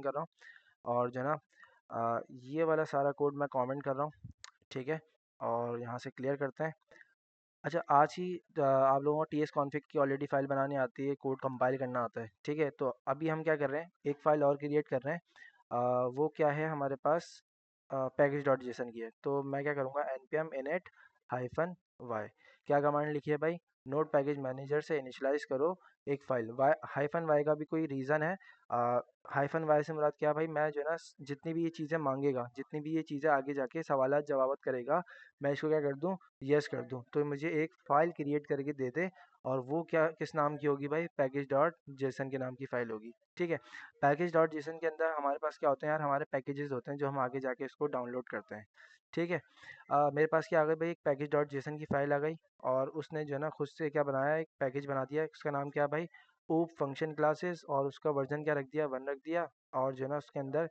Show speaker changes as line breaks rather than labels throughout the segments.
कर रहा हूँ और जो है ना ये वाला सारा कोड मैं कमेंट कर रहा हूँ, ठीक है। और यहाँ से क्लियर करते हैं। अच्छा, आज ही आप लोगों को टी एस कॉन्फ़िग की ऑलरेडी फाइल बनानी आती है, कोड कंपाइल करना आता है, ठीक है। तो अभी हम क्या कर रहे हैं, एक फ़ाइल और क्रिएट कर रहे हैं। वो क्या है हमारे पास, पैकेज डॉट जेसन की है। तो मैं क्या करूँगा, npm init हाइफन वाई, क्या कमांड लिखी है भाई, नोड पैकेज मैनेजर से इनिशलाइज करो एक फ़ाइल। वाई हाइफन वाई का भी कोई रीज़न है। हाइफन वाई से मुराद क्या भाई, मैं जो है ना जितनी भी ये चीज़ें मांगेगा, जितनी भी ये चीज़ें आगे जाके सवालात जवाबात करेगा, मैं इसको क्या कर दूँ, यस कर दूँ, तो मुझे एक फ़ाइल क्रिएट करके दे दे। और वो क्या किस नाम की होगी भाई, पैकेज डॉट जेसन के नाम की फ़ाइल होगी, ठीक है। पैकेज डॉट जेसन के अंदर हमारे पास क्या होते हैं यार, हमारे पैकेजेस होते हैं जो हम आगे जाके इसको डाउनलोड करते हैं, ठीक है। मेरे पास क्या आ गई भाई, एक पैकेज डॉट जेसन की फ़ाइल आ गई। और उसने जो है ना खुद से क्या बनाया, एक पैकेज बना दिया, उसका नाम क्या भाई, ऊप फंक्शन क्लासेस, और उसका वर्जन क्या रख दिया, 1 रख दिया। और जो है ना उसके अंदर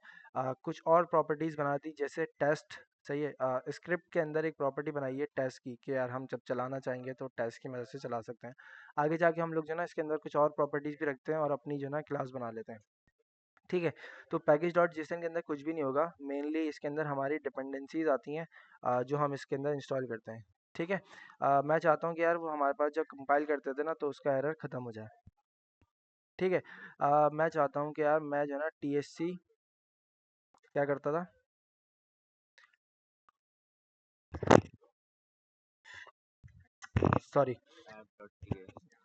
कुछ और प्रॉपर्टीज़ बना दी, जैसे टेस्ट, सही है। स्क्रिप्ट के अंदर एक प्रॉपर्टी बनाई है टेस्ट की, कि यार हम जब चलाना चाहेंगे तो टेस्ट की मदद से चला सकते हैं। आगे जाके हम लोग जो है ना इसके अंदर कुछ और प्रॉपर्टीज़ भी रखते हैं और अपनी जो है ना क्लास बना लेते हैं, ठीक है। तो पैकेज डॉट जेसन के अंदर कुछ भी नहीं होगा, मेनली इसके अंदर हमारी डिपेंडेंसीज आती हैं, जो हम इसके अंदर इंस्टॉल करते हैं, ठीक है। मैं चाहता हूँ कि यार वो हमारे पास जब कंपाइल करते थे ना तो उसका एरर ख़त्म हो जाए, ठीक है। मैं चाहता हूँ कि यार मैं जो है ना TSC क्या करता था, सॉरी,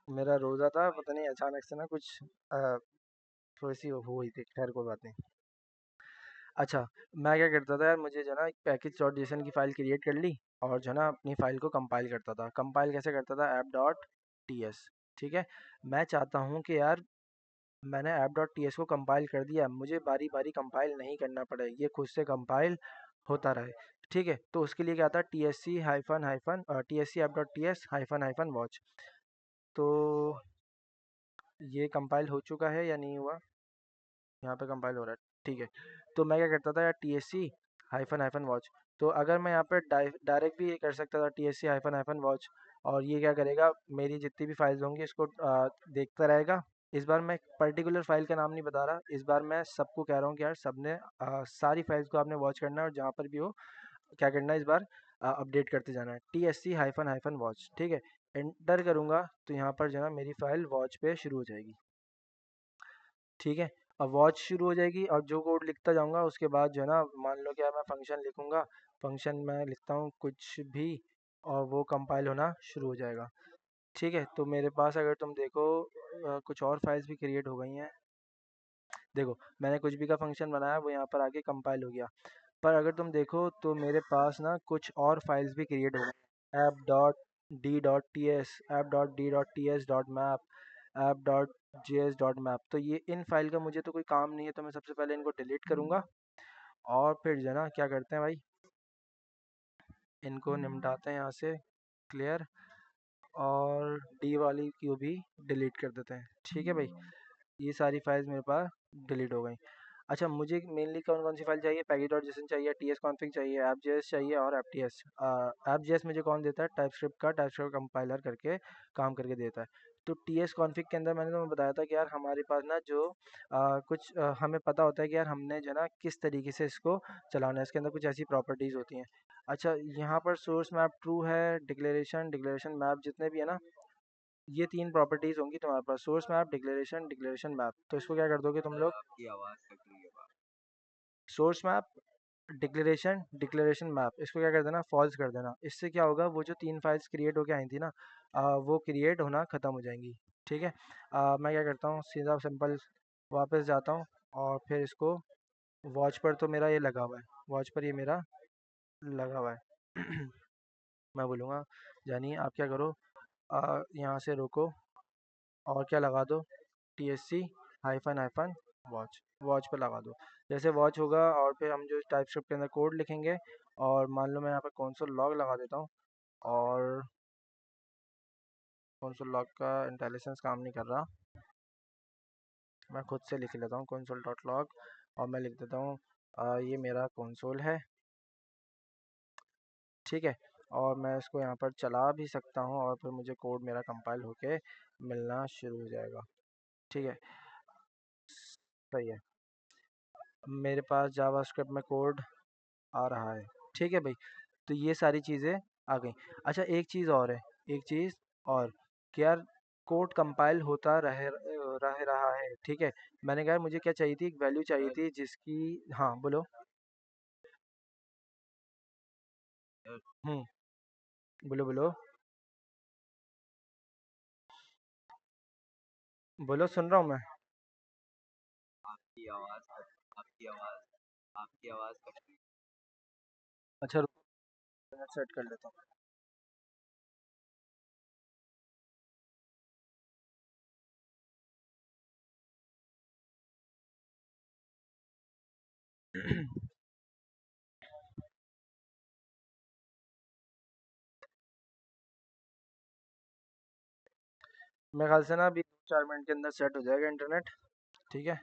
मेरा रोज़ा था, पता नहीं अचानक से ना कुछ थोड़ी सी वो हुई थी, खैर कोई बात नहीं। अच्छा, मैं क्या करता था यार, मुझे जो है ना एक पैकेज डॉट जेसन की फ़ाइल क्रिएट कर ली और जो है ना अपनी फ़ाइल को कंपाइल करता था। कंपाइल कैसे करता था, ऐप डॉट टी एस, ठीक है। मैं चाहता हूँ कि यार मैंने ऐप डॉट टी एस को कंपाइल कर दिया, मुझे बारी बारी कंपाइल नहीं करना पड़े, ये खुद से कंपाइल होता रहे, ठीक है। तो उसके लिए क्या था, T S C hyphen hyphen T S C app dot T S hyphen hyphen watch. तो ये कंपाइल हो चुका है या नहीं हुआ, यहाँ पे कंपाइल हो रहा है, ठीक है। तो मैं क्या करता था यार, T S C hyphen hyphen watch. तो अगर मैं यहाँ पे डायरेक्ट भी कर सकता था, T S C hyphen hyphen watch, और ये क्या करेगा, मेरी जितनी भी फाइल्स होंगी इसको देखता रहेगा। इस बार मैं पर्टिकुलर फाइल का नाम नहीं बता रहा, इस बार मैं सबको कह रहा हूँ कि यार सबने सारी फाइल्स को आपने वॉच करना है, और जहाँ पर भी हो क्या करना है, इस बार अपडेट करते जाना है, T S C hyphen hyphen watch, ठीक है। एंटर करूँगा तो यहाँ पर जो है ना मेरी फाइल वॉच पे शुरू हो जाएगी, ठीक है। अब वॉच शुरू हो जाएगी और जो कोड लिखता जाऊंगा उसके बाद जो है ना, मान लो क्या मैं फंक्शन लिखूंगा, फंक्शन में लिखता हूँ कुछ भी, और वो कंपाइल होना शुरू हो जाएगा, ठीक है। तो मेरे पास अगर तुम देखो कुछ और फाइल्स भी क्रिएट हो गई हैं, देखो मैंने कुछ भी का फंक्शन बनाया, वो यहाँ पर आके कंपाइल हो गया। पर अगर तुम देखो तो मेरे पास ना कुछ और फाइल्स भी क्रिएट हो गई, app dot D dot T S, app dot D dot T S dot map, app dot J S dot map. तो ये इन फाइल का मुझे तो कोई काम नहीं है, तो मैं सबसे पहले इनको डिलीट करूँगा। और फिर जो है ना क्या करते हैं भाई, इनको निपटाते हैं यहाँ से, क्लियर, और डी वाली को भी डिलीट कर देते हैं, ठीक है भाई। ये सारी फाइल्स मेरे पास डिलीट हो गई। अच्छा, मुझे मेनली कौन कौन सी फाइल चाहिए, पैकेज डॉट जेसन चाहिए, टी एस कॉन्फिग चाहिए, ऐप जे एस चाहिए, और एफ टी एस। ऐप जे एस मुझे कौन देता है, टाइपस्क्रिप्ट कंपाइलर करके काम करके देता है। तो टी एस कॉन्फिग के अंदर मैंने तुम्हें बताया था कि यार हमारे पास ना जो कुछ हमें पता होता है कि यार हमने जो है ना किस तरीके से इसको चलाना है, इसके अंदर कुछ ऐसी प्रॉपर्टीज़ होती हैं। अच्छा, यहाँ पर सोर्स मैप ट्रू है, डिक्लेरेशन डिक्लेरेशन मैप जितने भी है ना, ये 3 प्रॉपर्टीज़ होंगी तुम्हारे पास, source map, declaration declaration map. तो इसको क्या कर दोगे तुम लोग, source map, declaration declaration map, इसको क्या कर देना, फॉल्स कर देना। इससे क्या होगा, वो जो 3 फाइल्स क्रिएट होके आई थी ना, वो क्रिएट होना ख़त्म हो जाएंगी, ठीक है। मैं क्या करता हूँ, सीधा सिंपल वापस जाता हूँ, और फिर इसको वॉच पर तो मेरा ये लगा हुआ है, वॉच पर ये मेरा लगा हुआ है। मैं बोलूँगा यानी आप क्या करो, यहाँ से रोको और क्या लगा दो, T S C hyphen hyphen watch, watch पर लगा दो। जैसे वॉच होगा और फिर हम जो टाइपस्क्रिप्ट के अंदर कोड लिखेंगे, और मान लो मैं यहाँ पर कंसोल लॉग लगा देता हूँ, और कंसोल लॉग का इंटेलिजेंस काम नहीं कर रहा, मैं खुद से लिख लेता हूँ कंसोल डॉट लॉग, और मैं लिख देता हूँ ये मेरा कंसोल है, ठीक है। और मैं इसको यहाँ पर चला भी सकता हूँ, और फिर मुझे कोड मेरा कंपाइल होके मिलना शुरू हो जाएगा, ठीक है, सही है। मेरे पास जावास्क्रिप्ट में कोड आ रहा है। ठीक है भाई, तो ये सारी चीज़ें आ गई। अच्छा एक चीज़ और है, एक चीज़ और कि यार कोड कंपाइल होता रह रहा है, ठीक है। मैंने कहा मुझे क्या चाहिए थी, एक वैल्यू चाहिए थी जिसकी, हाँ बोलो। हम्म, बोलो बोलो बोलो, सुन रहा हूँ मैं। अच्छा रुको, सेट कर लेता हूँ। मेरे ख्याल से ना अभी 4 मिनट के अंदर सेट हो जाएगा इंटरनेट। ठीक है,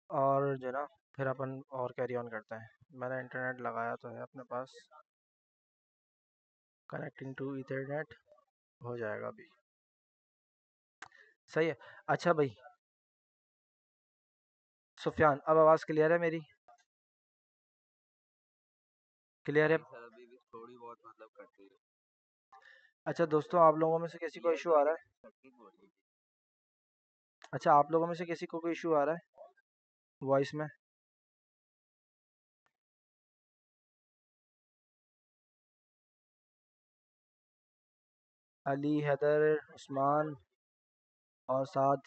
और जो है ना फिर अपन और कैरी ऑन करते हैं। मैंने इंटरनेट लगाया तो है अपने पास, कनेक्टिंग टू इथरनेट हो जाएगा अभी। सही है। अच्छा भाई सुफियान, अब आवाज़ क्लियर है मेरी? क्लियर है? अच्छा दोस्तों, आप लोगों में से किसी को इशू आ रहा है? अच्छा आप लोगों में से किसी को कोई इशू आ रहा है वॉइस में? अली, हैदर, उस्मान और साथ,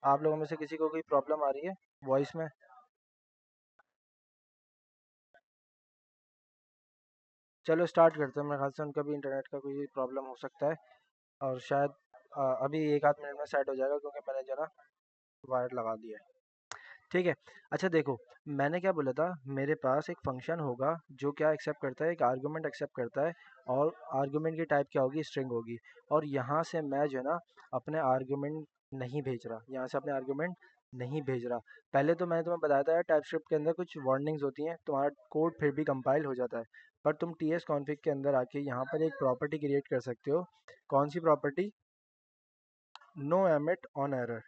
आप लोगों में से किसी को कोई प्रॉब्लम आ रही है वॉइस में? चलो स्टार्ट करते हैं। मेरे ख्याल से उनका भी इंटरनेट का कोई प्रॉब्लम हो सकता है, और शायद अभी एक आध मिनट में सेट हो जाएगा, क्योंकि मैंने जो ना वायर लगा दिया है। ठीक है। अच्छा देखो, मैंने क्या बोला था, मेरे पास एक फंक्शन होगा जो क्या एक्सेप्ट करता है, एक आर्गुमेंट एक्सेप्ट करता है, और आर्गुमेंट की टाइप क्या होगी, स्ट्रिंग होगी। और यहाँ से मैं जो है ना अपने आर्गुमेंट नहीं भेज रहा, यहाँ से अपने आर्गुमेंट नहीं भेज रहा। पहले तो मैंने तुम्हें बताया था यार, टाइपस्क्रिप्ट के अंदर कुछ वार्निंग्स होती हैं, तुम्हारा कोड फिर भी कंपाइल हो जाता है। पर तुम टी एस कॉन्फ़िग के अंदर आके यहाँ पर एक प्रॉपर्टी क्रिएट कर सकते हो। कौन सी property? No emit on error.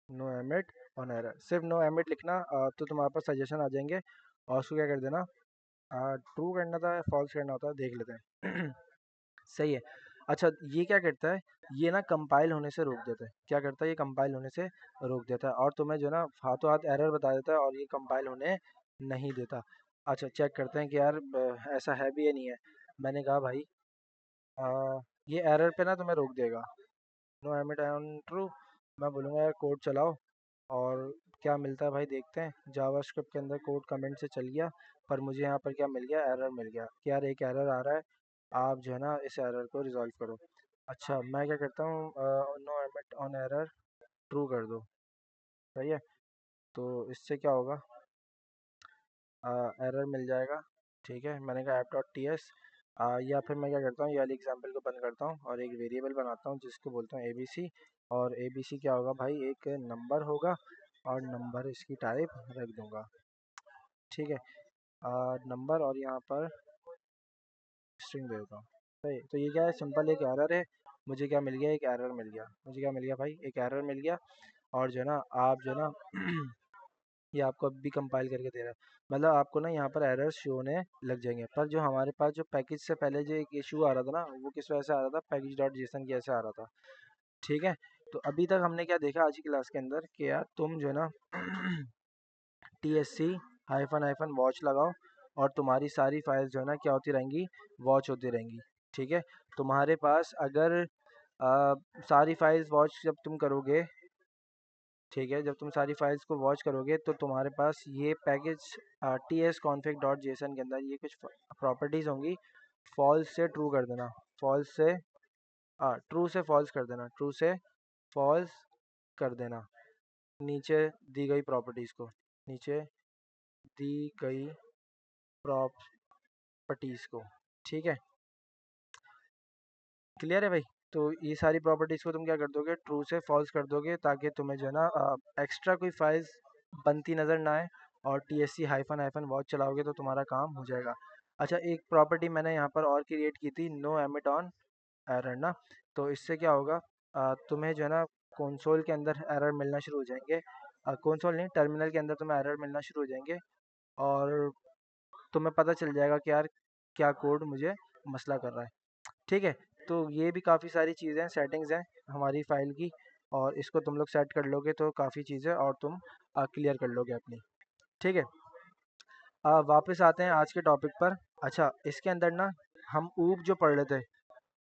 No emit on error, सिर्फ नो एमिट लिखना, तो तुम्हारे पास सजेशन आ जाएंगे। और उसको क्या कर देना, ट्रू करना था, फॉल्स करना होता है, देख लेते हैं। सही है। अच्छा ये क्या करता है, ये ना कंपाइल होने से रोक देता है। क्या करता है, ये कंपाइल होने से रोक देता है, और तुम्हें जो है ना हाथों हाथ एरर बता देता है, और ये कंपाइल होने नहीं देता। अच्छा चेक करते हैं कि यार ऐसा है भी या नहीं है। मैंने कहा भाई ये एरर पे ना तुम्हें रोक देगा, नो एमिट ऑन ट्रू। मैं बोलूँगा यार कोड चलाओ, और क्या मिलता है भाई देखते हैं। जावास्क्रिप्ट के अंदर कोड कमेंट से चल गया, पर मुझे यहाँ पर क्या मिल गया, एरर मिल गया कि यार एक एरर आ रहा है, आप जो है ना इस एरर को रिजॉल्व करो। अच्छा मैं क्या करता हूँ, no emit on error true कर दो। सही है, तो इससे क्या होगा, एरर मिल जाएगा। ठीक है, मैंने कहा ऐप डॉट टी एस, या फिर मैं क्या करता हूँ, ये वाली एग्जाम्पल को बंद करता हूँ और एक वेरिएबल बनाता हूँ जिसको बोलता हूँ ए बी सी। और ए बी सी क्या होगा भाई, एक नंबर होगा, और नंबर इसकी टाइप रख दूंगा। ठीक है, नंबर, और यहाँ पर स्ट्रिंग दे देता हूँ। सही, तो ये क्या है, सिंपल एक एरर है। मुझे क्या मिल गया, एक एरर मिल गया। मुझे क्या मिल गया भाई, एक एरर मिल गया। और जो है ना आप जो है ना ये आपको अभी कंपाइल करके दे रहा है। मतलब आपको ना यहाँ पर एरर्स शो होने लग जाएंगे। पर जो हमारे पास जो पैकेज से पहले जो एक इशू आ रहा था ना, वो किस वजह से आ रहा था, पैकेज डॉट जेसन की ऐसे आ रहा था। ठीक है, तो अभी तक हमने क्या देखा आज की क्लास के अंदर कि यार तुम जो है ना T S C hyphen hyphen watch लगाओ, और तुम्हारी सारी फाइल्स जो है ना क्या होती रहेंगी, वॉच होती रहेंगी। ठीक है, तुम्हारे पास अगर सारी फाइल्स वॉच जब तुम करोगे, ठीक है, जब तुम सारी फाइल्स को वॉच करोगे तो तुम्हारे पास ये package T S config dot JSON के अंदर ये कुछ प्रॉपर्टीज़ होंगी। फॉल्स से ट्रू कर देना, फॉल्स से ट्रू से फॉल्स कर देना, ट्रू से फॉल्स कर देना, नीचे दी गई प्रॉपर्टीज़ को, नीचे दी गई प्रॉपर्टीज़ को। ठीक है, क्लियर है भाई? तो ये सारी प्रॉपर्टीज़ को तुम क्या कर दोगे, ट्रू से फॉल्स कर दोगे, ताकि तुम्हें जो है ना एक्स्ट्रा कोई फाइल्स बनती नज़र ना आए। और T S C hyphen hyphen watch चलाओगे तो तुम्हारा काम हो जाएगा। अच्छा एक प्रॉपर्टी मैंने यहाँ पर और क्रिएट की थी, नो एमिट ऑन एरर ना। तो इससे क्या होगा, तुम्हें जो है ना कंसोल के अंदर एरर मिलना शुरू हो जाएंगे। कंसोल नहीं, टर्मिनल के अंदर तुम्हें एरर मिलना शुरू हो जाएंगे। और तुम्हें पता चल जाएगा कि यार क्या कोड मुझे मसला कर रहा है। ठीक है, तो ये भी काफ़ी सारी चीज़ें हैं, सेटिंग्स हैं हमारी फ़ाइल की, और इसको तुम लोग सेट कर लोगे तो काफ़ी चीज़ें और तुम क्लियर कर लोगे अपनी। ठीक है, वापस आते हैं आज के टॉपिक पर। अच्छा, इसके अंदर ना हम ऊप जो पढ़ रहे थे,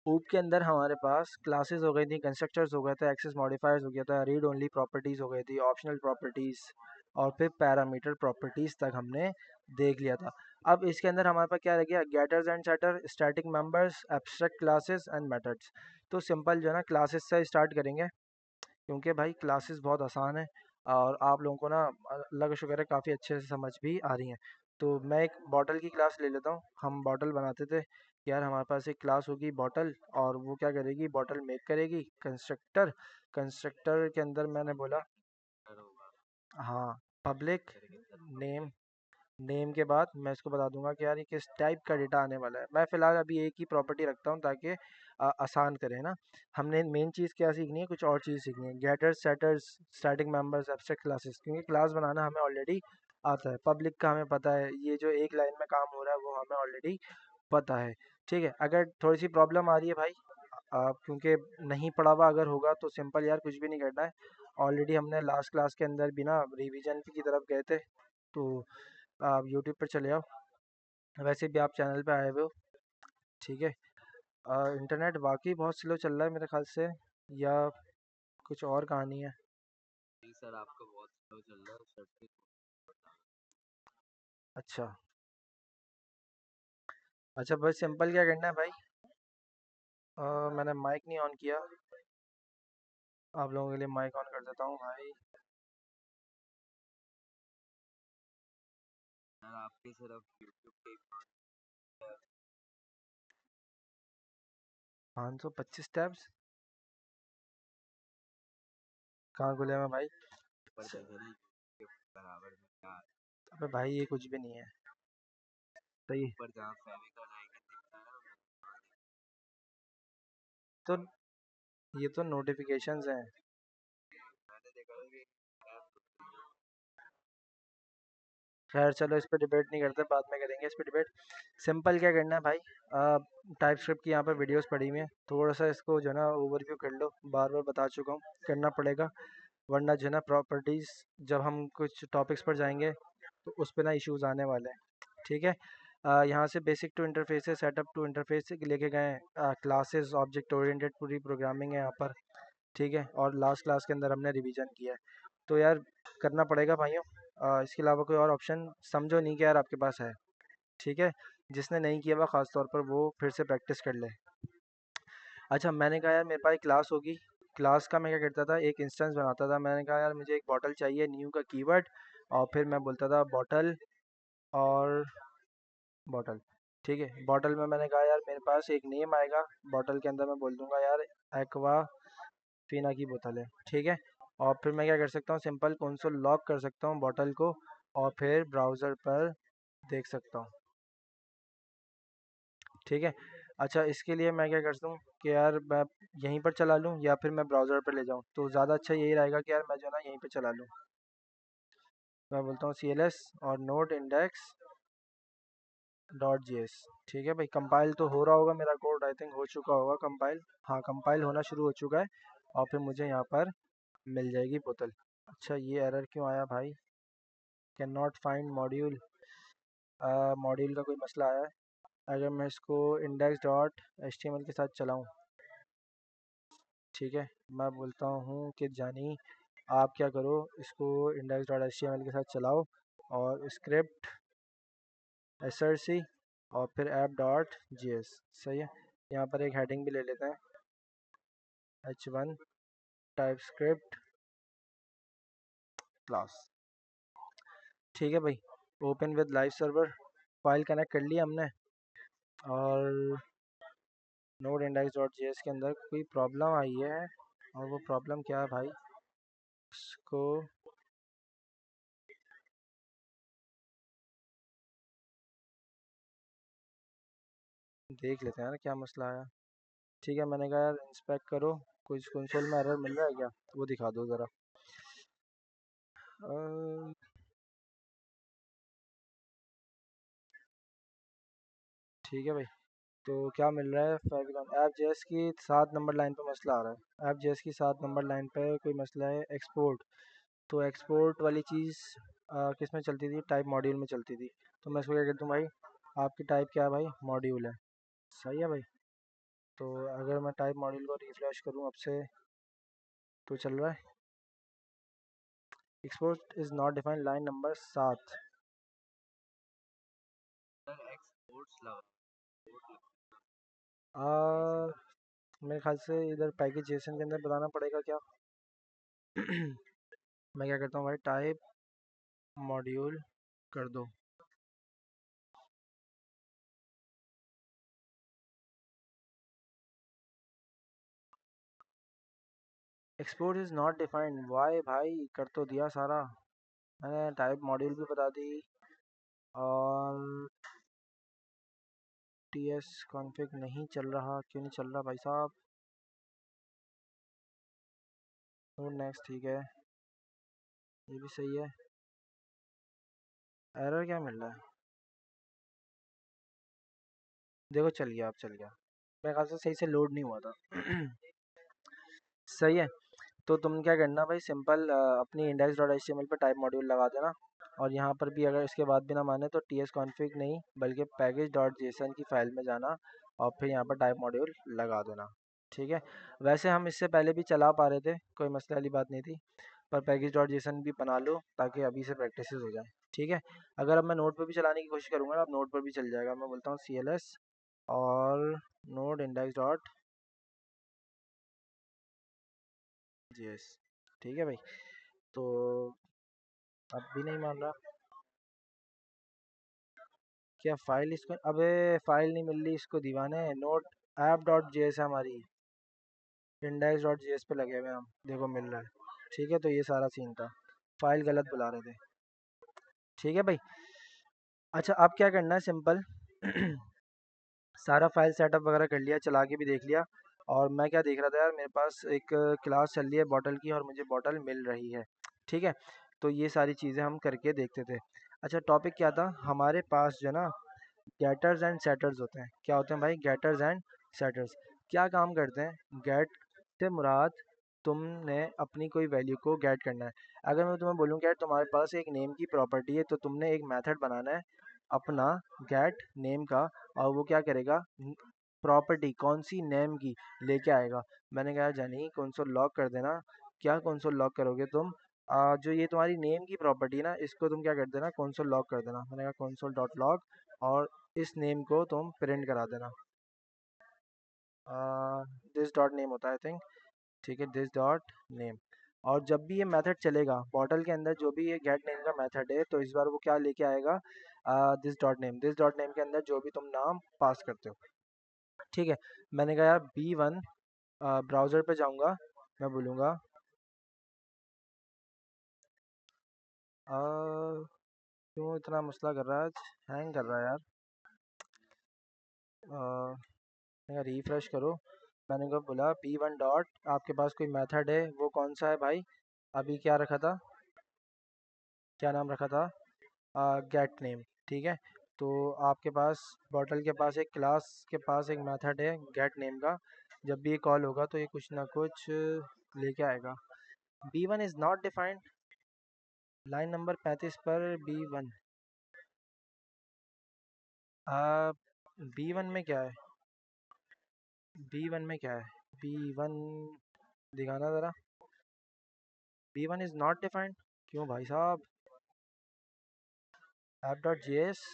ऊप के अंदर हमारे पास क्लासेस हो गई थी, कंस्ट्रक्टर्स हो गए थे, एक्सेस मॉडिफायर्स हो गया था, रीड ओनली प्रॉपर्टीज़ हो गई थी, ऑप्शनल प्रॉपर्टीज़, और फिर पैरामीटर प्रॉपर्टीज़ तक हमने देख लिया था। अब इसके अंदर हमारे पास क्या रह गया, getters and setter, static members, abstract classes and methods. तो सिंपल जो है ना क्लासेस से स्टार्ट करेंगे, क्योंकि भाई क्लासेस बहुत आसान है और आप लोगों को ना अल्लाह का शुक्र है काफ़ी अच्छे से समझ भी आ रही हैं। तो मैं एक बॉटल की क्लास ले लेता हूँ। हम बॉटल बनाते थे कि यार हमारे पास एक क्लास होगी बॉटल, और वो क्या करेगी, बॉटल मेक करेगी। कंस्ट्रक्टर, कंस्ट्रक्टर के अंदर मैंने बोला, हाँ, पब्लिक नेम, नेम के बाद मैं इसको बता दूंगा कि यार ये किस टाइप का डेटा आने वाला है। मैं फ़िलहाल अभी एक ही प्रॉपर्टी रखता हूँ ताकि आसान करें ना। हमने मेन चीज़ क्या सीखनी है, कुछ और चीज़ सीखनी है, getters, setters, static members, abstract classes, क्योंकि क्लास बनाना हमें ऑलरेडी आता है, पब्लिक का हमें पता है, ये जो एक लाइन में काम हो रहा है वो हमें ऑलरेडी पता है। ठीक है, अगर थोड़ी सी प्रॉब्लम आ रही है भाई, क्योंकि नहीं पढ़ा हुआ अगर होगा तो सिंपल यार कुछ भी नहीं करना है। ऑलरेडी हमने लास्ट क्लास के अंदर भी ना रिवीजन की तरफ गए थे, तो आप यूट्यूब पर चले आओ, वैसे भी आप चैनल पे आए हुए हो। ठीक है, इंटरनेट वाकई बहुत स्लो चल रहा है मेरे ख्याल से, या कुछ और कहानी है। अच्छा, अच्छा भाई सिंपल क्या करना है भाई, मैंने माइक नहीं ऑन किया, आप लोगों के लिए माइक ऑन कर देता हूँ भाई। 525 कहाँ खुले में भाई? अबे भाई ये कुछ भी नहीं है सही। तो ये तो नोटिफिकेशंस हैं। खैर चलो, इस पे डिबेट नहीं करते, बाद में करेंगे इस पे डिबेट। सिंपल क्या करना है भाई, टाइप स्क्रिप्ट की यहाँ पे वीडियोस पड़ी हुई हैं, थोड़ा सा इसको जो है ना ओवरव्यू कर लो, बार बार बता चुका हूँ, करना पड़ेगा, वरना जो है ना प्रॉपर्टीज़ जब हम कुछ टॉपिक्स पर जाएंगे तो उस पे ना इश्यूज आने वाले हैं। ठीक है, यहाँ से basic to interfaces, setup to interface से लेके गए, क्लासेस, ऑब्जेक्ट ओरिएंटेड पूरी प्रोग्रामिंग है यहाँ पर। ठीक है, और लास्ट क्लास के अंदर हमने रिवीजन किया है, तो यार करना पड़ेगा भाइयों। इसके अलावा कोई और ऑप्शन समझो नहीं कि यार आपके पास है। ठीक है, जिसने नहीं किया हुआ ख़ास तौर पर वो फिर से प्रैक्टिस कर ले। अच्छा, मैंने कहा यार मेरे पास एक क्लास होगी, क्लास का मैं क्या करता था, एक इंस्टेंस बनाता था। मैंने कहा यार मुझे एक बॉटल चाहिए, न्यू का कीवर्ड, और फिर मैं बोलता था बॉटल और बॉटल। ठीक है, बॉटल में मैंने कहा यार मेरे पास एक नेम आएगा, बॉटल के अंदर मैं बोल दूंगा यार एक्वा फीना की बोतल है। ठीक है, और फिर मैं क्या कर सकता हूँ, सिंपल कंसोल लॉक कर सकता हूँ बॉटल को, और फिर ब्राउज़र पर देख सकता हूँ। ठीक है, अच्छा इसके लिए मैं क्या करता हूँ कि यार मैं यहीं पर चला लूँ या फिर मैं ब्राउज़र पर ले जाऊँ, तो ज़्यादा अच्छा यही रहेगा कि यार मैं जो है ना यहीं पे चला लूँ। मैं बोलता हूँ CLS और note index dot G S. ठीक है भाई, कंपाइल तो हो रहा होगा मेरा कोड, आई थिंक हो चुका होगा कंपाइल। हाँ, कंपाइल होना शुरू हो चुका है, और फिर मुझे यहाँ पर मिल जाएगी बोतल। अच्छा, ये एरर क्यों आया भाई, can not find module, module का कोई मसला आया है। अगर मैं इसको index dot H T M L के साथ चलाऊँ, ठीक है, मैं बोलता हूँ कि जानी आप क्या करो, इसको index dot H T M L के साथ चलाओ, और स्क्रिप्ट src, और फिर ऐप डॉट जी एस। सही है, यहाँ पर एक हेडिंग भी ले लेते हैं, H1 टाइप स्क्रिप्ट क्लास। ठीक है भाई, open with live server, file connect कर लिया हमने, और node index dot G S के अंदर कोई प्रॉब्लम आई है, और वो प्रॉब्लम क्या है भाई, उसको देख लेते हैं ना क्या मसला आया। ठीक है, मैंने कहा यार इंस्पेक्ट करो, कुछ कंसोल में एरर मिल रहा है क्या, वो दिखा दो ज़रा। ठीक है भाई। तो क्या मिल रहा है फेविकॉन ऐप जेएस की 7 नंबर लाइन पे मसला आ रहा है। ऐप जेएस की 7 नंबर लाइन पे कोई मसला है एक्सपोर्ट। तो एक्सपोर्ट वाली चीज़ किस में चलती थी? टाइप मॉड्यूल में चलती थी। तो मैं इसको क्या कहता हूँ भाई, आपकी टाइप क्या है भाई? मॉड्यूल है। सही है भाई। तो अगर मैं टाइप मॉड्यूल को रिफ्रेश करूँ अब से तो चल रहा है। Export is not defined line number 7। मेरे ख्याल से इधर पैकेज जेसन के अंदर बताना पड़ेगा क्या? मैं क्या करता हूँ भाई, टाइप मॉड्यूल कर दो। Export is not defined why भाई, कर तो दिया सारा मैंने, टाइप मॉड्यूल भी बता दी और टी एस कॉन्फ़िग नहीं चल रहा। क्यों नहीं चल रहा भाई साहब? और नेक्स्ट ठीक है, ये भी सही है। एरर क्या मिल रहा है? देखो चल गया, अब चल गया। मेरे ख्याल से सही से लोड नहीं हुआ था। सही है। तो तुम क्या करना भाई, सिंपल अपनी index dot H T M L पर टाइप मॉड्यूल लगा देना। और यहाँ पर भी अगर इसके बाद भी ना माने तो टी एस कॉन्फ़िग नहीं बल्कि पैकेज डॉट जेसन की फ़ाइल में जाना और फिर यहाँ पर टाइप मॉड्यूल लगा देना। ठीक है। वैसे हम इससे पहले भी चला पा रहे थे, कोई मसले वाली बात नहीं थी। पर पैकेज डॉट जेसन भी बना लो ताकि अभी से प्रैक्टिस हो जाए। ठीक है। अगर अब मैं नोट पर भी चलाने की कोशिश करूँगा ना, अब नोट पर भी चल जाएगा। मैं बोलता हूँ सी एल एस और node index dot G S. ठीक है भाई। तो अब भी नहीं मान रहा। क्या फाइल इसको, अबे फाइल नहीं मिल रही इसको दीवाने। Note app dot J S है हमारी, इंडेक्स डॉट जे एस पे लगे हुए हैं हम। देखो मिल रहा है। ठीक है। तो ये सारा सीन था, फाइल गलत बुला रहे थे। ठीक है भाई। अच्छा अब क्या करना है, सिंपल सारा फाइल सेटअप वगैरह कर लिया, चला के भी देख लिया। और मैं क्या देख रहा था यार, मेरे पास एक क्लास चल रही है बॉटल की और मुझे बॉटल मिल रही है। ठीक है। तो ये सारी चीज़ें हम करके देखते थे। अच्छा टॉपिक क्या था हमारे पास जो है ना, गेटर्स एंड सेटर्स होते हैं। क्या होते हैं भाई? Getters and setters. क्या काम करते हैं? गेट से मुराद, तुमने अपनी कोई वैल्यू को गेट करना है। अगर मैं तुम्हें बोलूँ कि यार तुम्हारे पास एक नेम की प्रॉपर्टी है, तो तुमने एक मेथड बनाना है अपना गेट नेम का। और वो क्या करेगा, प्रॉपर्टी कौन सी? नेम की लेके आएगा। मैंने कहा जानी कंसोल लॉग कर देना। क्या कंसोल लॉग करोगे तुम? जो ये तुम्हारी नेम की प्रॉपर्टी है ना, इसको तुम क्या कर देना, कंसोल लॉग कर देना। मैंने कहा कंसोल डॉट लॉग और इस नेम को तुम प्रिंट करा देना। दिस डॉट नेम होता है आई थिंक। ठीक है, दिस डॉट नेम। और जब भी ये मेथड चलेगा बॉटल के अंदर, जो भी ये गेट नेम का मेथड है, तो इस बार वो क्या लेके आएगा, this dot name. This dot name के अंदर जो भी तुम नाम पास करते हो। ठीक है। मैंने कहा यार B1, ब्राउज़र पे जाऊंगा, मैं बोलूँगा क्यों इतना मसला कर रहा है आज, हैंग कर रहा है यार। रिफ्रेश करो। मैंने को बोला B1 डॉट, आपके पास कोई मेथड है, वो कौन सा है भाई? अभी क्या रखा था, क्या नाम रखा था? Gate name. ठीक है। तो आपके पास बॉटल के पास एक क्लास के पास एक मेथड है गेट नेम का। जब भी ये कॉल होगा तो ये कुछ ना कुछ लेके आएगा। B1 is not defined, line number 35 पर B1। B1 में क्या है? B1 में क्या है? B1 दिखाना ज़रा। B1 is not defined. क्यों भाई साहब? App dot J S.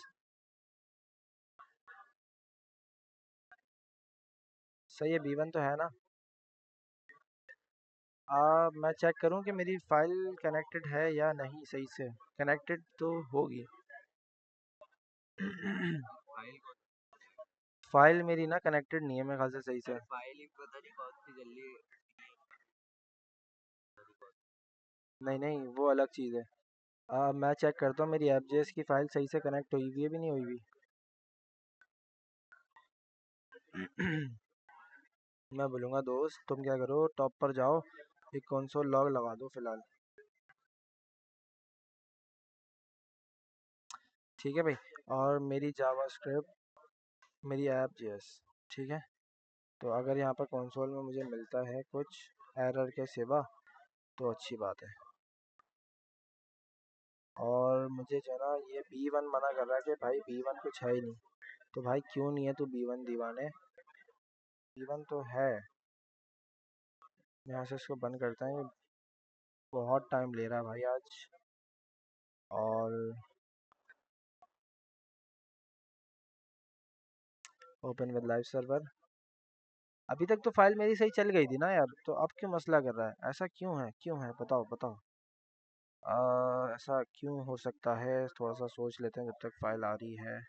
सही है, B1 तो है ना। मैं चेक करूं कि मेरी फाइल कनेक्टेड है या नहीं। सही से कनेक्टेड तो होगी। फाइल मेरी ना कनेक्टेड नहीं है मेरे ख्याल से सही से। नहीं नहीं, वो अलग चीज़ है। मैं चेक करता हूँ मेरी एफ की फ़ाइल सही से कनेक्ट हुई हुई है भी नहीं हुई हुई। मैं बोलूँगा दोस्त तुम क्या करो, टॉप पर जाओ, एक कंसोल लॉग लगा दो फिलहाल। ठीक है भाई। और मेरी जावा स्क्रिप्ट मेरी ऐप जेएस। ठीक है, तो अगर यहाँ पर कंसोल में मुझे मिलता है कुछ एरर के सिवा तो अच्छी बात है। और मुझे जो है ना ये B1 मना कर रहा है कि भाई B1 कुछ है ही नहीं। तो भाई क्यों नहीं है तू B1 दीवाने? B1 तो है। यहाँ से इसको बंद करते हैं, ये बहुत टाइम ले रहा है भाई आज। और ओपन विद लाइव सर्वर। अभी तक तो फाइल मेरी सही चल गई थी ना यार, तो अब क्यों मसला कर रहा है? ऐसा क्यों है बताओ बताओ। ऐसा क्यों हो सकता है? थोड़ा सा सोच लेते हैं जब तक फाइल आ रही है।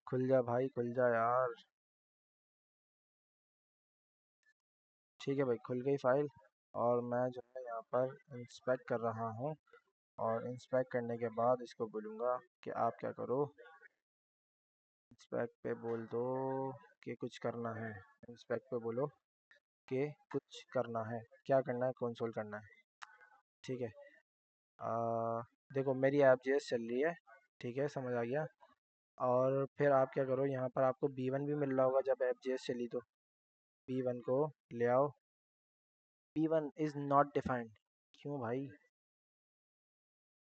खुल जा भाई, खुल जा यार। ठीक है भाई, खुल गई फाइल। और मैं जो है यहाँ पर इंस्पेक्ट कर रहा हूँ। और इंस्पेक्ट करने के बाद इसको बोलूँगा कि आप क्या करो। इंस्पेक्ट पे बोल दो कि कुछ करना है। इंस्पेक्ट पे बोलो कि कुछ करना है। क्या करना है? कंसोल करना है। ठीक है। देखो मेरी ऐप जेएस चल रही है। ठीक है, समझ आ गया। और फिर आप क्या करो, यहाँ पर आपको B1 भी मिल रहा होगा जब ऐप जेएस चली तो। B1 को ले आओ। B1 is not defined. क्यों भाई?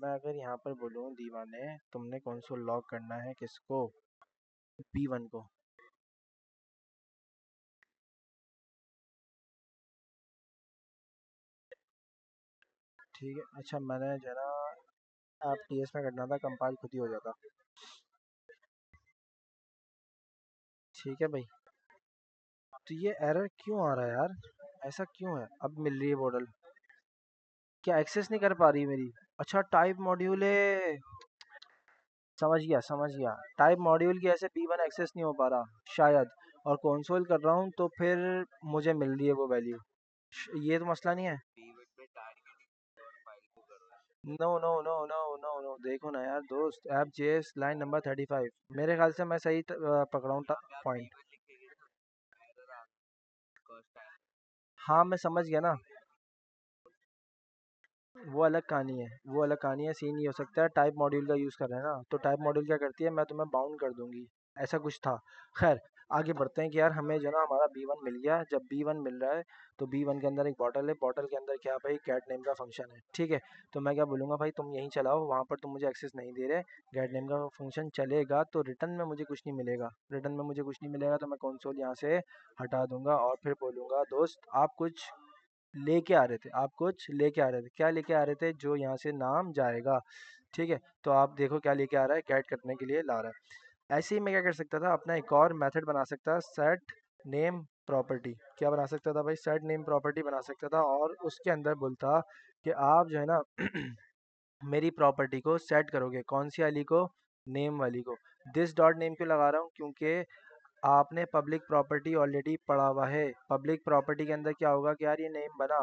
मैं अगर यहाँ पर बोलूँ दीवाने तुमने कंसोल लॉग करना है किसको? B1 को। ठीक है, अच्छा मैंने जो है ना आप टीएस में करना था, कंपाइल खुद ही हो जाता। ठीक है भाई। तो ये एरर क्यों आ रहा है यार? ऐसा क्यों है? अब मिल रही है मॉडल। क्या एक्सेस नहीं कर पा रही मेरी? अच्छा टाइप मॉड्यूल है। समझ गया। टाइप मॉड्यूल की ऐसे B1 एक्सेस नहीं हो पा रहा शायद। और कंसोल कर रहा हूँ तो फिर मुझे मिल रही है वो वैल्यू। ये तो मसला नहीं है। No no no no no no, देखो ना यार दोस्त, ऐप जेएस लाइन नंबर 35। मेरे ख्याल से मैं सही पकड़ा हूँ पॉइंट। हाँ मैं समझ गया ना। वो अलग कहानी है, वो अलग कहानी है। सीन ये हो सकता है टाइप मॉड्यूल का यूज़ कर रहे हैं ना, तो टाइप मॉड्यूल क्या करती है, मैं तुम्हें बाउंड कर दूंगी। ऐसा कुछ था। खैर, आगे बढ़ते हैं कि यार हमें जो ना हमारा B1 मिल गया। जब B1 मिल रहा है तो B1 के अंदर एक बॉटल है। बॉटल के अंदर क्या भाई, गेट नेम का फंक्शन है। ठीक है, तो मैं क्या बोलूँगा भाई, तुम यहीं चलाओ, वहाँ पर तुम मुझे एक्सेस नहीं दे रहे। गेट नेम का फंक्शन चलेगा तो रिटर्न में मुझे कुछ नहीं मिलेगा। रिटर्न में मुझे कुछ नहीं मिलेगा तो मैं कंसोल यहाँ से हटा दूंगा और फिर बोलूँगा दोस्त आप कुछ लेके आ रहे थे, आप कुछ लेके आ रहे थे। क्या लेके आ रहे थे? जो यहाँ से नाम जाएगा। ठीक है, तो आप देखो क्या लेके आ रहा है, गेट करने के लिए ला रहा है। ऐसे ही मैं क्या कर सकता था, अपना एक और मेथड बना सकता, सेट नेम प्रॉपर्टी। क्या बना सकता था भाई? सेट नेम प्रॉपर्टी बना सकता था और उसके अंदर बोलता कि आप जो है ना मेरी प्रॉपर्टी को सेट करोगे। कौन सी वाली को? नेम वाली को। दिस डॉट नेम क्यों लगा रहा हूँ? क्योंकि आपने पब्लिक प्रॉपर्टी ऑलरेडी पढ़ा हुआ है। पब्लिक प्रॉपर्टी के अंदर क्या होगा कि यार ये नेम बना।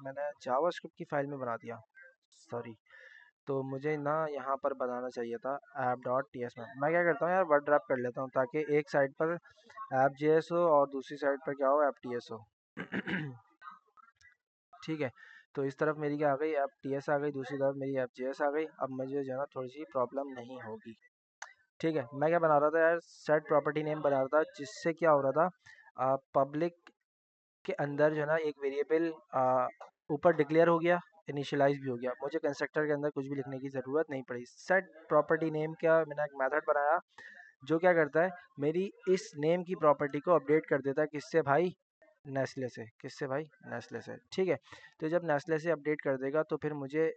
मैंने जावास्क्रिप्ट की फाइल में बना दिया, सॉरी। तो मुझे ना यहाँ पर बनाना चाहिए था ऐप डॉट टी एस में। मैं क्या करता हूँ यार, वर्ड ड्रैप कर लेता हूँ ताकि एक साइड पर ऐप जेएस हो और दूसरी साइड पर क्या हो, ऐप टी एस हो। ठीक है, तो इस तरफ मेरी क्या आ गई, ऐप टी एस आ गई, दूसरी तरफ मेरी ऐप जेएस आ गई। अब मुझे जो है ना थोड़ी सी प्रॉब्लम नहीं होगी। ठीक है, मैं क्या बना रहा था यार, सेट प्रॉपर्टी नेम बना रहा था, जिससे क्या हो रहा था, पब्लिक के अंदर जो है ना एक वेरिएबल ऊपर डिक्लेयर हो गया, इनिशियलाइज भी हो गया। मुझे कंस्ट्रक्टर के अंदर कुछ भी लिखने की ज़रूरत नहीं पड़ी। सेट प्रॉपर्टी नेम का मैंने एक मेथड बनाया जो क्या करता है, मेरी इस नेम की प्रॉपर्टी को अपडेट कर देता है। किससे भाई? नेस्ले से। किससे भाई? नेस्ले से। ठीक है, तो जब नेस्ले से अपडेट कर देगा तो फिर मुझे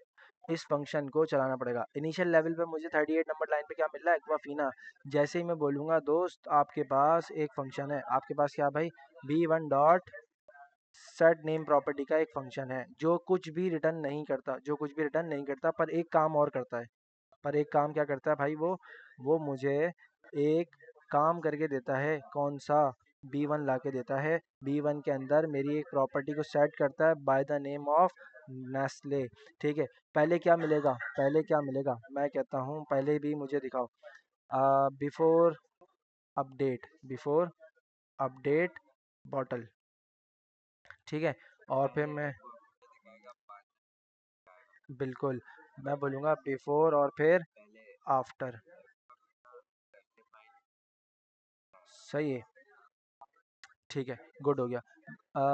इस फंक्शन को चलाना पड़ेगा। इनिशियल लेवल पे मुझे 38 नंबर लाइन पे क्या मिल रहा है, एक्वाफीना। जैसे ही मैं बोलूँगा दोस्त आपके पास एक फंक्शन है, आपके पास क्या भाई, B1 dot set name property का एक फंक्शन है जो कुछ भी रिटर्न नहीं करता, जो कुछ भी रिटर्न नहीं करता, पर एक काम और करता है। पर एक काम क्या करता है भाई, वो मुझे एक काम करके देता है। कौन सा? B1 ला के देता है। B1 के अंदर मेरी एक प्रॉपर्टी को सेट करता है by the name of Nestle. ठीक है, पहले क्या मिलेगा, पहले क्या मिलेगा, मैं कहता हूँ पहले भी मुझे दिखाओ। Before update, before update bottle. ठीक है, और फिर मैं बिल्कुल। मैं बोलूँगा बिफोर और फिर आफ्टर। सही है। ठीक है, गुड हो गया।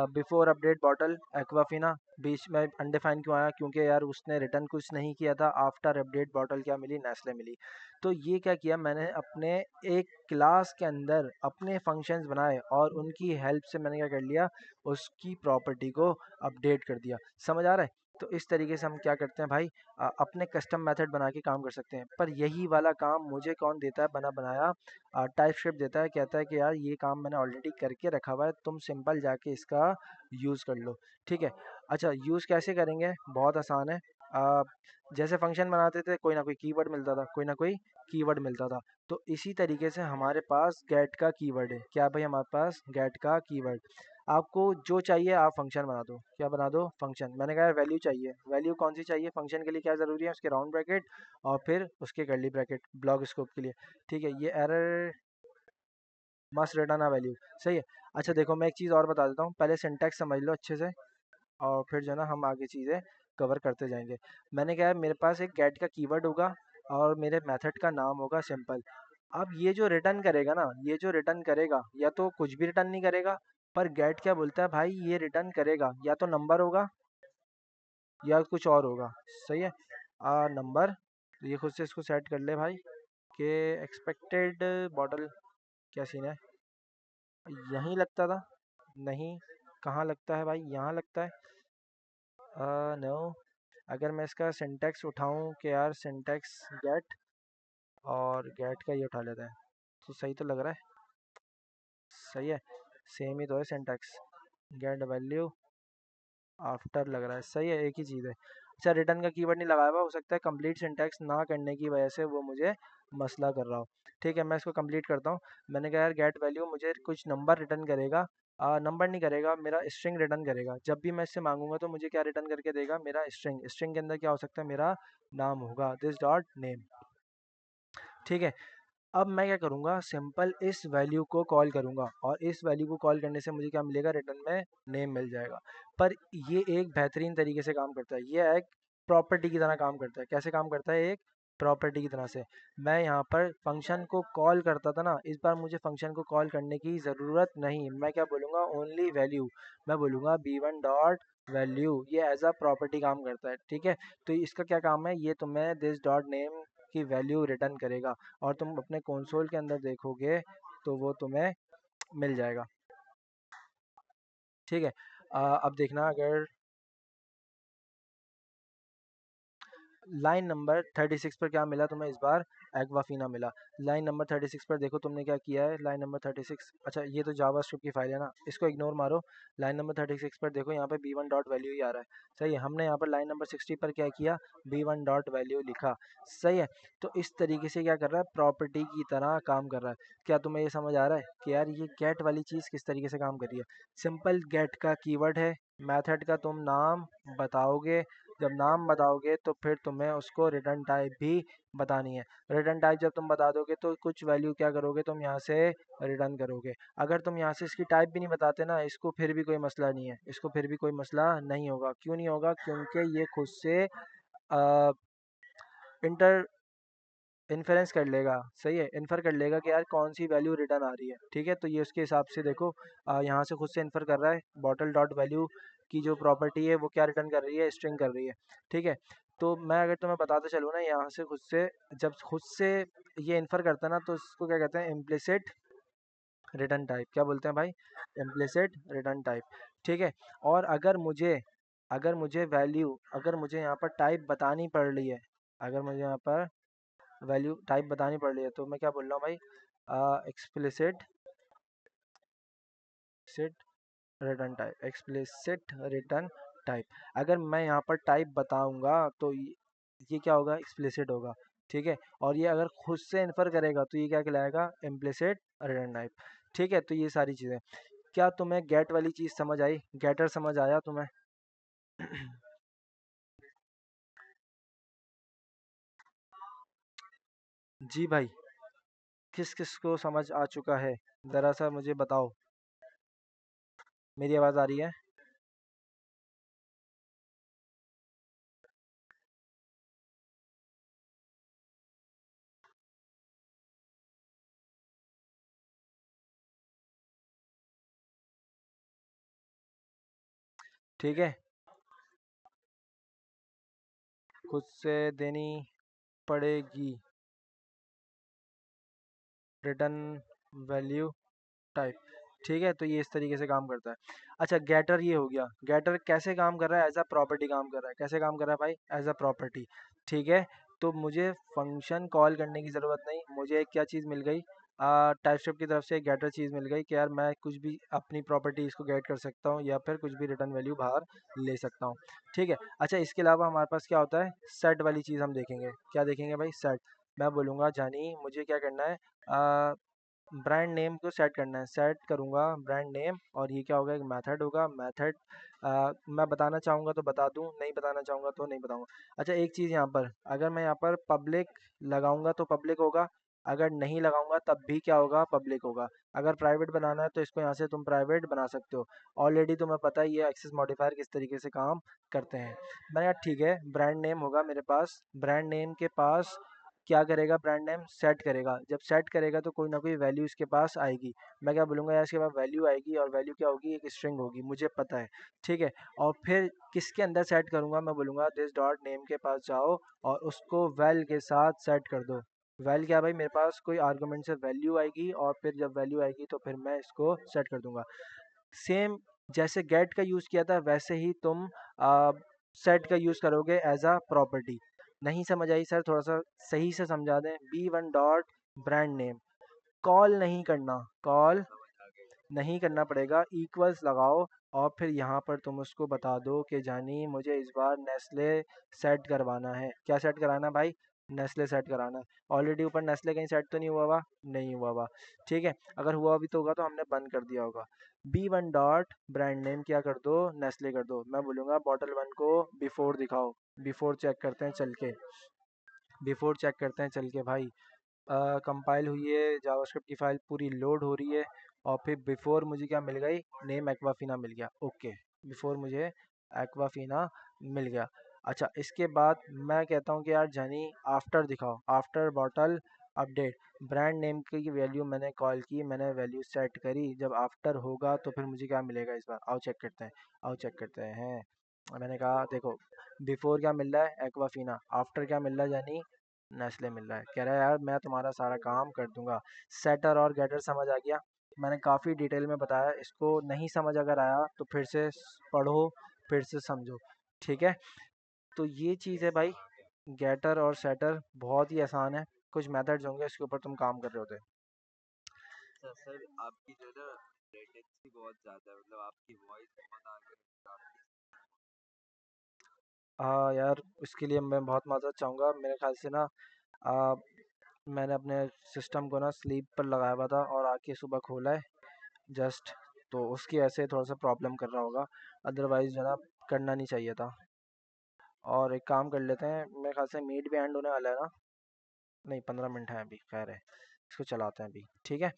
बिफोर अपडेट बॉटल एक्वाफिना, बीच में अनडिफाइन क्यों आया? क्योंकि यार उसने रिटर्न कुछ नहीं किया था। आफ्टर अपडेट बॉटल क्या मिली? नेस्ले मिली। तो ये क्या किया मैंने, अपने एक क्लास के अंदर अपने फंक्शंस बनाए और उनकी हेल्प से मैंने क्या कर लिया, उसकी प्रॉपर्टी को अपडेट कर दिया। समझ आ रहा है? तो इस तरीके से हम क्या करते हैं भाई, अपने कस्टम मेथड बना के काम कर सकते हैं। पर यही वाला काम मुझे कौन देता है? बना बनाया टाइपस्क्रिप्ट देता है, कहता है कि यार ये काम मैंने ऑलरेडी करके रखा हुआ है, तुम सिंपल जाके इसका यूज़ कर लो। ठीक है। अच्छा, यूज़ कैसे करेंगे? बहुत आसान है। आ, जैसे फंक्शन बनाते थे, कोई ना कोई कीवर्ड मिलता था, कोई ना कोई कीवर्ड मिलता था। तो इसी तरीके से हमारे पास गेट का कीवर्ड है। क्या भाई? हमारे पास गेट का कीवर्ड। आपको जो चाहिए आप फंक्शन बना दो। क्या बना दो? फंक्शन। मैंने कहा वैल्यू चाहिए। वैल्यू कौन सी चाहिए फंक्शन के लिए? क्या ज़रूरी है? उसके राउंड ब्रैकेट और फिर उसके कर्ली ब्रैकेट ब्लॉक स्कोप के लिए। ठीक है, ये error must return a value. सही है। अच्छा देखो, मैं एक चीज़ और बता देता हूँ, पहले सिंटैक्स समझ लो अच्छे से और फिर जो है ना हम आगे चीज़ें कवर करते जाएंगे। मैंने क्या है, मेरे पास एक गेट का कीवर्ड होगा और मेरे मेथड का नाम होगा सिंपल। अब ये जो रिटर्न करेगा ना, ये जो रिटर्न करेगा, या तो कुछ भी रिटर्न नहीं करेगा, पर गेट क्या बोलता है भाई, ये रिटर्न करेगा या तो नंबर होगा या कुछ और होगा। सही है। नंबर। तो ये खुद से इसको सेट कर ले भाई कि एक्सपेक्टेड बॉटल क्या सीन है। यहीं लगता था। नहीं। कहाँ लगता है भाई? यहाँ लगता है। नो। अगर मैं इसका सिंटैक्स उठाऊं कि यार सिंटैक्स गेट, और गेट का ये उठा लेते हैं, तो सही तो लग रहा है। सही है। सेम ही तो है सिंटैक्स। गेट वैल्यू आफ्टर लग रहा है। सही है, एक ही चीज़ है। अच्छा, रिटर्न का कीवर्ड नहीं लगाया हुआ, हो सकता है कंप्लीट सिंटैक्स ना करने की वजह से वो मुझे मसला कर रहा हो। ठीक है, मैं इसको कंप्लीट करता हूँ। मैंने कहा यार गेट वैल्यू मुझे कुछ नंबर रिटर्न करेगा। नंबर नहीं करेगा, मेरा स्ट्रिंग रिटर्न करेगा। जब भी मैं इससे मांगूंगा तो मुझे क्या रिटर्न करके देगा? मेरा स्ट्रिंग। स्ट्रिंग के अंदर क्या हो सकता है? मेरा नाम होगा, दिस डॉट नेम। ठीक है। अब मैं क्या करूँगा, सिंपल इस वैल्यू को कॉल करूँगा और इस वैल्यू को कॉल करने से मुझे क्या मिलेगा? रिटर्न में नेम मिल जाएगा। पर ये एक बेहतरीन तरीके से काम करता है। ये एक प्रॉपर्टी की तरह काम करता है। कैसे काम करता है? एक प्रॉपर्टी की तरह से। मैं यहाँ पर फंक्शन को कॉल करता था ना, इस बार मुझे फंक्शन को कॉल करने की ज़रूरत नहीं। मैं क्या बोलूँगा? Only value. मैं बोलूँगा b1 डॉट वैल्यू। ये एज अ प्रॉपर्टी काम करता है। ठीक है। तो इसका क्या काम है? ये तुम्हें दिस डॉट नेम की वैल्यू रिटर्न करेगा और तुम अपने कंसोल के अंदर देखोगे तो वो तुम्हें मिल जाएगा। ठीक है। अब देखना, अगर लाइन नंबर 36 पर क्या मिला तुम्हें इस बार? एक्वाफिना मिला। लाइन नंबर 36 पर देखो तुमने क्या किया है। लाइन नंबर 36, अच्छा ये तो जावास्क्रिप्ट की फाइल है ना, इसको इग्नोर मारो। लाइन नंबर 36 पर देखो, यहाँ पे b1 डॉट वैल्यू ही आ रहा है। सही है। हमने यहाँ पर लाइन नंबर 60 पर क्या किया? b1 डॉट वैल्यू लिखा। सही है। तो इस तरीके से क्या कर रहा है? प्रॉपर्टी की तरह काम कर रहा है। क्या तुम्हें ये समझ आ रहा है कि यार ये गेट वाली चीज़ किस तरीके से काम कर रही है? सिंपल गेट का कीवर्ड है, मेथड का तुम नाम बताओगे, जब नाम बताओगे तो फिर तुम्हें उसको रिटर्न टाइप भी बतानी है। रिटर्न टाइप जब तुम बता दोगे तो कुछ वैल्यू क्या करोगे तुम यहाँ से रिटर्न करोगे। अगर तुम यहाँ से इसकी टाइप भी नहीं बताते ना, इसको फिर भी कोई मसला नहीं है। इसको फिर भी कोई मसला नहीं होगा। क्यों नहीं होगा? क्योंकि ये खुद से इंटर इन्फेरेंस कर लेगा। सही है, इन्फर कर लेगा कि यार कौन सी वैल्यू रिटर्न आ रही है। ठीक है, तो ये उसके हिसाब से देखो, यहाँ से खुद से इन्फर कर रहा है। बॉटल डॉट वैल्यू की जो प्रॉपर्टी है वो क्या रिटर्न कर रही है? स्ट्रिंग कर रही है। ठीक है। तो मैं अगर तुम्हें बताते चलूँ ना, यहाँ से खुद से, जब खुद से ये इन्फर करता है ना, तो इसको क्या कहते हैं? Implicit return type. क्या बोलते हैं भाई? Implicit return type. ठीक है। और अगर मुझे वैल्यू, अगर मुझे यहाँ पर टाइप बतानी पड़ रही है, अगर मुझे यहाँ पर वैल्यू टाइप बतानी पड़ रही है, तो मैं क्या बोल रहा हूँ भाई? Explicit sit return type. Explicit return type. अगर मैं यहाँ पर टाइप बताऊंगा तो ये क्या होगा? एक्सप्लिसिट होगा। ठीक है। और ये अगर खुद से इन्फर करेगा तो ये क्या कहलाएगा? Implicit return type. ठीक है। तो ये सारी चीज़ें, क्या तुम्हें गेट वाली चीज़ समझ आई? गेटर समझ आया तुम्हें? जी भाई। किस किस को समझ आ चुका है? ज़रा सा मुझे बताओ। मेरी आवाज़ आ रही है? ठीक है, खुद से देनी पड़ेगी, रिटर्न वैल्यू टाइप। ठीक है, तो ये इस तरीके से काम करता है। अच्छा, गेटर ये हो गया। गेटर कैसे काम कर रहा है? एज अ प्रॉपर्टी काम कर रहा है। कैसे काम कर रहा है भाई? As a property. ठीक है, तो मुझे फंक्शन कॉल करने की ज़रूरत नहीं। मुझे एक क्या चीज़ मिल गई, टाइपस्क्रिप्ट की तरफ से एक गेटर चीज़ मिल गई कि यार मैं कुछ भी अपनी प्रॉपर्टी इसको गेट कर सकता हूँ या फिर कुछ भी रिटर्न वैल्यू बाहर ले सकता हूँ। ठीक है, अच्छा इसके अलावा हमारे पास क्या होता है? सेट वाली चीज़ हम देखेंगे। क्या देखेंगे भाई? सेट। मैं बोलूँगा जानी मुझे क्या करना है, ब्रांड नेम को सेट करना है। सेट करूँगा ब्रांड नेम, और ये क्या होगा? एक मेथड होगा। मेथड मैं बताना चाहूँगा तो बता दूँ, नहीं बताना चाहूँगा तो नहीं बताऊँगा। अच्छा एक चीज़ यहाँ पर, अगर मैं यहाँ पर पब्लिक लगाऊंगा तो पब्लिक होगा, अगर नहीं लगाऊंगा तब भी क्या होगा? पब्लिक होगा। अगर प्राइवेट बनाना है तो इसको यहाँ से तुम प्राइवेट बना सकते हो। ऑलरेडी तुम्हें पता ही है एक्सेस मॉडिफायर किस तरीके से काम करते हैं। मैंने कहा ठीक है, ब्रांड नेम होगा मेरे पास। ब्रांड नेम के पास क्या करेगा? ब्रांड नेम सेट करेगा। जब सेट करेगा तो कोई ना कोई वैल्यू इसके पास आएगी। मैं क्या बोलूँगा यार, इसके पास वैल्यू आएगी, और वैल्यू क्या होगी? एक स्ट्रिंग होगी, मुझे पता है। ठीक है, और फिर किसके अंदर सेट करूँगा? मैं बोलूँगा दिस डॉट नेम के पास जाओ और उसको वेल के साथ सेट कर दो। वेल क्या भाई? मेरे पास कोई आर्गुमेंट से वैल्यू आएगी, और फिर जब वैल्यू आएगी तो फिर मैं इसको सेट कर दूंगा। सेम जैसे गेट का यूज़ किया था वैसे ही तुम सेट का यूज़ करोगे एज अ प्रॉपर्टी। नहीं समझ आई सर? थोड़ा सा सही से समझा दें। B1 dot brand name, call नहीं करना, कॉल नहीं करना पड़ेगा, इक्वल्स लगाओ, और फिर यहाँ पर तुम उसको बता दो कि जानी मुझे इस बार नेस्ले सेट करवाना है। क्या सेट कराना है भाई? नेस्ले सेट कराना है। ऑलरेडी ऊपर नेस्ले कहीं सेट तो नहीं हुआ हुआ? नहीं हुआ हुआ। ठीक है, अगर हुआ भी तो होगा तो हमने बंद कर दिया होगा। B1 डॉट ब्रांड नेम क्या कर दो? नेस्ले कर दो। मैं बोलूँगा बॉटल वन को बिफोर दिखाओ। बिफोर चेक करते हैं चल के, बिफोर चेक करते हैं चल के भाई। कंपाइल हुई है, जावास्क्रिप्ट की फाइल पूरी लोड हो रही है, और फिर बिफोर मुझे क्या मिल गई? नेम एक्वाफिना मिल गया। ओके, बिफोर मुझे एक्वाफिना मिल गया। अच्छा इसके बाद मैं कहता हूँ कि यार जानी आफ्टर दिखाओ। After bottle update, brand name की वैल्यू मैंने कॉल की, मैंने वैल्यू सेट करी, जब आफ्टर होगा तो फिर मुझे क्या मिलेगा इस बार? आओ चेक करते हैं, आओ चेक करते हैं। मैंने कहा देखो, बिफोर क्या मिल रहा है? एक्वाफिना। आफ्टर क्या मिल रहा है जानी? नेस्ले मिल रहा है। कह रहा है यार मैं तुम्हारा सारा काम कर दूंगा। सेटर और गेटर समझ आ गया? मैंने काफ़ी डिटेल में बताया। इसको नहीं समझ अगर आया तो फिर से पढ़ो, फिर से समझो। ठीक है, तो ये चीज़ है भाई। गेटर और सेटर बहुत ही आसान है। कुछ मेथड्स होंगे इसके ऊपर तुम काम कर रहे होते।
अच्छा सर, आपकी जो है ना लेटेंसी बहुत ज़्यादा है, मतलब आपकी वॉइस बहुत आगे आपकी।
हाँ यार, इसके लिए मैं बहुत माजरत चाहूँगा। मेरे ख्याल से ना आ, मैंने अपने सिस्टम को ना स्लीप पर लगाया हुआ था और आके सुबह खोला है जस्ट, तो उसकी वजह से थोड़ा सा प्रॉब्लम कर रहा होगा। अदरवाइज जो है ना करना नहीं चाहिए था। और एक काम कर लेते हैं, मेरे ख्याल से मीट भी एंड होने वाला है ना? नहीं, 15 मिनट है अभी, खैर है, इसको चलाते हैं अभी। ठीक है,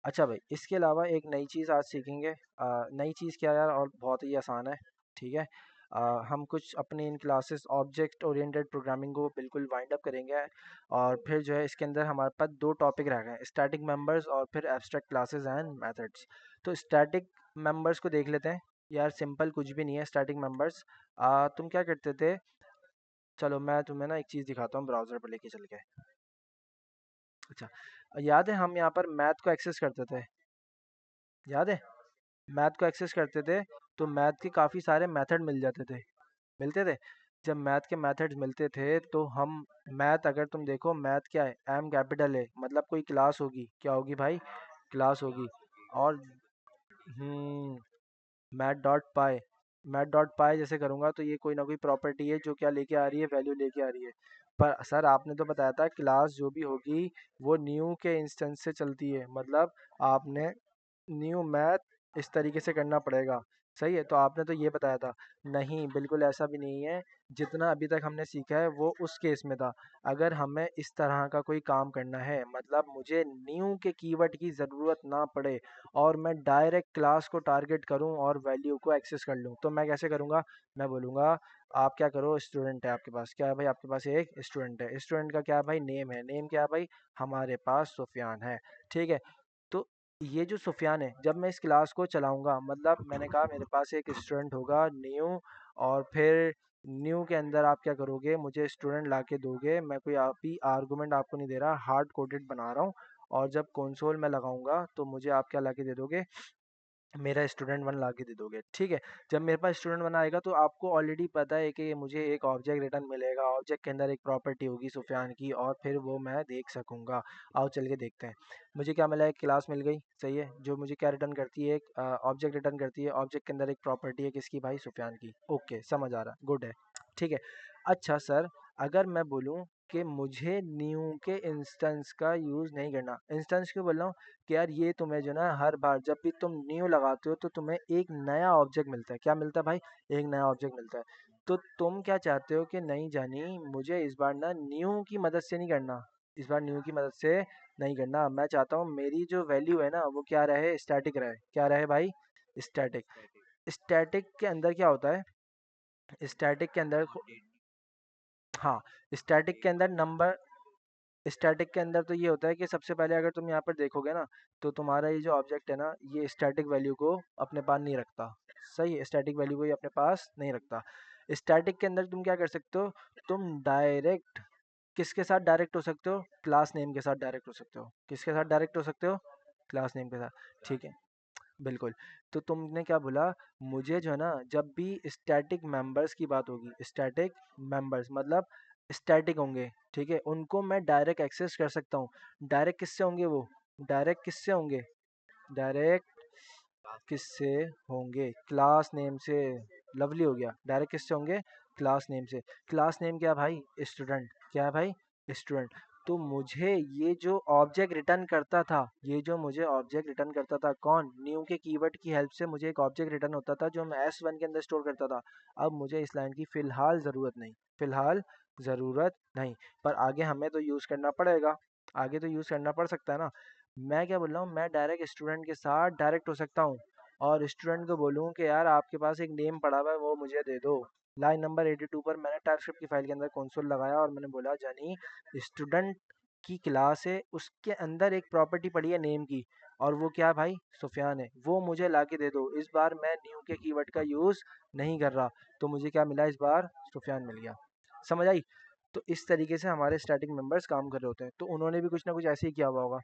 अच्छा भाई इसके अलावा एक नई चीज़ आज सीखेंगे। नई चीज़ क्या यार, और बहुत ही आसान है। ठीक है, हम कुछ अपनी इन क्लासेस ऑब्जेक्ट ओरिएंटेड प्रोग्रामिंग को बिल्कुल वाइंड अप करेंगे, और फिर जो है इसके अंदर हमारे पास दो टॉपिक रह गए, स्टैटिक मेंबर्स और फिर एब्स्ट्रैक्ट क्लासेस एंड मेथड्स। तो स्टैटिक मेंबर्स को देख लेते हैं। यार सिंपल कुछ भी नहीं है स्टैटिक मेंबर्स। तुम क्या करते थे? चलो मैं तुम्हें ना एक चीज़ दिखाता हूँ ब्राउज़र पर लेके चल के। अच्छा, याद है हम यहाँ पर मैथ को एक्सेस करते थे? याद है मैथ को एक्सेस करते थे तो मैथ के काफ़ी सारे मेथड मिल जाते थे, मिलते थे। जब मैथ के मेथड्स मिलते थे तो हम मैथ, अगर तुम देखो मैथ क्या है? एम कैपिटल है, मतलब कोई क्लास होगी। क्या होगी भाई? क्लास होगी। और मैथ डॉट पाई, मैथ डॉट पाई जैसे करूँगा तो ये कोई ना कोई प्रॉपर्टी है जो क्या लेके आ रही है? वैल्यू लेके आ रही है। पर सर आपने तो बताया था क्लास जो भी होगी वो न्यू के इंस्टेंस से चलती है, मतलब आपने न्यू मैथ इस तरीके से करना पड़ेगा। सही है, तो आपने तो ये बताया था। नहीं, बिल्कुल ऐसा भी नहीं है। जितना अभी तक हमने सीखा है वो उस केस में था। अगर हमें इस तरह का कोई काम करना है, मतलब मुझे न्यू के कीवर्ड की ज़रूरत ना पड़े और मैं डायरेक्ट क्लास को टारगेट करूं और वैल्यू को एक्सेस कर लूं, तो मैं कैसे करूंगा? मैं बोलूँगा आप क्या करो, स्टूडेंट है आपके पास। क्या है भाई? आपके पास एक स्टूडेंट है। स्टूडेंट का क्या है भाई? नेम है। नेम क्या है भाई? हमारे पास सुफियान है। ठीक है, तो ये जो सुफियान है, जब मैं इस क्लास को चलाऊंगा, मतलब मैंने कहा मेरे पास एक स्टूडेंट होगा न्यू, और फिर न्यू के अंदर आप क्या करोगे, मुझे स्टूडेंट ला के दोगे, मैं कोई आप ही आर्गूमेंट आपको नहीं दे रहा, हार्ड कोडेड बना रहा हूँ। और जब कंसोल में लगाऊंगा तो मुझे आप क्या ला के दे दोगे, मेरा स्टूडेंट वन ला के दे दोगे, ठीक है। जब मेरे पास स्टूडेंट वन आएगा तो आपको ऑलरेडी पता है कि मुझे एक ऑब्जेक्ट रिटर्न मिलेगा, ऑब्जेक्ट के अंदर एक प्रॉपर्टी होगी सुफियान की, और फिर वो मैं देख सकूंगा। आओ चल के देखते हैं। मुझे क्या मिला, एक क्लास मिल गई, सही है, जो मुझे क्या रिटर्न करती है, एक ऑब्जेक्ट रिटर्न करती है, ऑब्जेक्ट के अंदर एक प्रॉपर्टी है, किसकी भाई, सुफियान की। ओके, समझ आ रहा, गुड है, ठीक है। अच्छा सर, अगर मैं बोलूँ कि मुझे न्यू के इंस्टेंस का यूज़ नहीं करना, इंस्टेंस क्यों बोल रहा हूँ, कि यार ये तुम्हें जो ना हर बार जब भी तुम न्यू लगाते हो तो तुम्हें एक नया ऑब्जेक्ट मिलता है, क्या मिलता है भाई, एक नया ऑब्जेक्ट मिलता है। तो तुम क्या चाहते हो कि नहीं जानी, मुझे इस बार ना न्यू की मदद से नहीं करना, इस बार न्यू की मदद से नहीं करना, मैं चाहता हूँ मेरी जो वैल्यू है ना वो क्या रहे, स्टैटिक रहे, क्या रहे भाई, स्टैटिक।
स्टैटिक।
स्टैटिक के अंदर क्या होता है, स्टैटिक के अंदर,
अपडेट।
हाँ, स्टैटिक के
अपडेट
अंदर
होता है।
नंबर, स्टैटिक के अंदर तो ये होता है कि सबसे पहले अगर तुम यहाँ पर देखोगे ना, तो तुम्हारा ये जो ऑब्जेक्ट है ना, ये स्टैटिक वैल्यू को अपने पास नहीं रखता, सही है, स्टैटिक वैल्यू को ये अपने पास नहीं रखता। स्टैटिक के अंदर तुम क्या कर सकते हो, तुम डायरेक्ट किसके साथ डायरेक्ट हो सकते हो, क्लास नेम के साथ डायरेक्ट हो सकते हो, किसके साथ डायरेक्ट हो सकते हो, क्लास नेम के साथ, ठीक
क्लास।
है, बिल्कुल। तो तुमने क्या बोला, मुझे जो है ना जब भी स्टैटिक मेंबर्स की बात होगी, स्टैटिक मेंबर्स मतलब स्टैटिक होंगे, ठीक है, उनको मैं डायरेक्ट एक्सेस कर सकता हूँ। डायरेक्ट किससे होंगे वो, डायरेक्ट किससे होंगे, डायरेक्ट
क्लास नेम
किससे होंगे, क्लास नेम से। लवली हो गया, डायरेक्ट किससे होंगे, क्लास नेम से। क्लास नेम क्या है भाई, स्टूडेंट, क्या है भाई, स्टूडेंट। तो मुझे ये जो ऑब्जेक्ट रिटर्न करता था, ये जो मुझे ऑब्जेक्ट रिटर्न करता था, कौन, न्यू के कीवर्ड की हेल्प से मुझे एक ऑब्जेक्ट रिटर्न होता था जो मैं S1 के अंदर स्टोर करता था। अब मुझे इस लाइन की फिलहाल ज़रूरत नहीं, फिलहाल ज़रूरत नहीं, पर आगे हमें तो यूज़ करना पड़ेगा, आगे तो यूज़ करना पड़ सकता है ना। मैं क्या बोल रहा हूँ, मैं डायरेक्ट स्टूडेंट के साथ डायरेक्ट हो सकता हूँ, और स्टूडेंट को बोलूँ कि यार आपके पास एक नेम पड़ा हुआ है वो मुझे दे दो। लाइन नंबर 82 पर मैंने टाइपस्क्रिप्ट की फाइल के अंदर कंसोल लगाया और मैंने बोला जानी, स्टूडेंट की क्लास है, उसके अंदर एक प्रॉपर्टी पड़ी है नेम की, और वो क्या है भाई, सुफियान है, वो मुझे ला के दे दो। इस बार मैं न्यू के कीवर्ड का यूज़ नहीं कर रहा, तो मुझे क्या मिला, इस बार सुफियान मिल गया। समझ आई। तो इस तरीके से हमारे स्टैटिक मेंबर्स काम कर रहे होते हैं, तो उन्होंने भी कुछ ना कुछ ऐसे ही किया हुआ होगा।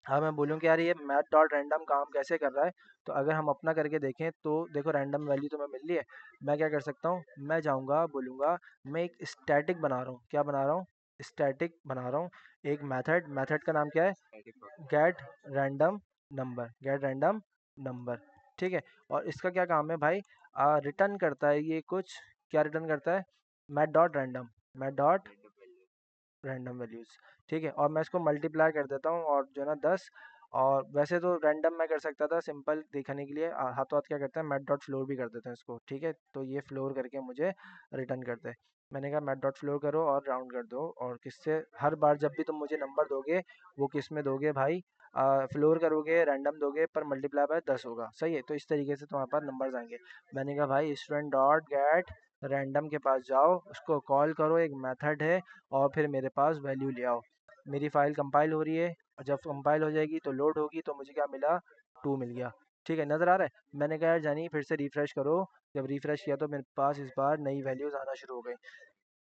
हाँ, मैं बोलूँ कि यार ये मैथ डॉट रैंडम काम कैसे कर रहा है, तो अगर हम अपना करके देखें तो देखो रैंडम वैल्यू तो मैं मिल रही है। मैं क्या कर सकता हूँ, मैं जाऊँगा बोलूँगा, मैं एक स्टैटिक बना रहा हूँ, क्या बना रहा हूँ, स्टैटिक बना रहा हूँ, एक मेथड, मेथड का नाम क्या है,
static product.
Gate random number, gate random number, ठीक है। और इसका क्या काम है भाई, रिटर्न करता है ये कुछ, क्या रिटर्न करता है, math dot random, math dot
random value.
Random values, ठीक है। और मैं इसको मल्टीप्लाई कर देता हूँ और जो है ना 10, और वैसे तो रैंडम मैं कर सकता था सिंपल दिखाने के लिए, हाथों हाथ क्या करते हैं, मैट डॉट फ्लोर भी कर देते हैं इसको, ठीक है, तो ये फ्लोर करके मुझे रिटर्न करते हैं। मैंने कहा मैट डॉट फ्लोर करो और राउंड कर दो, और किससे, हर बार जब भी तुम मुझे नंबर दोगे वो किस में दोगे भाई, फ्लोर करोगे, रैंडम दोगे, पर मल्टीप्लाई बाय 10 होगा, सही है, तो इस तरीके से तुम्हारे पास नंबर्स आएंगे। मैंने कहा भाई स्टूडेंट डॉट गेट रैंडम के पास जाओ, उसको कॉल करो, एक मेथड है, और फिर मेरे पास वैल्यू ले आओ। मेरी फ़ाइल कंपाइल हो रही है, और जब कंपाइल हो जाएगी तो लोड होगी, तो मुझे क्या मिला, 2 मिल गया, ठीक है, नज़र आ रहा है। मैंने कहा यार जानी फिर से रिफ़्रेश करो, जब रिफ़्रेश किया तो मेरे पास इस बार नई वैल्यूज़ आना शुरू हो गई।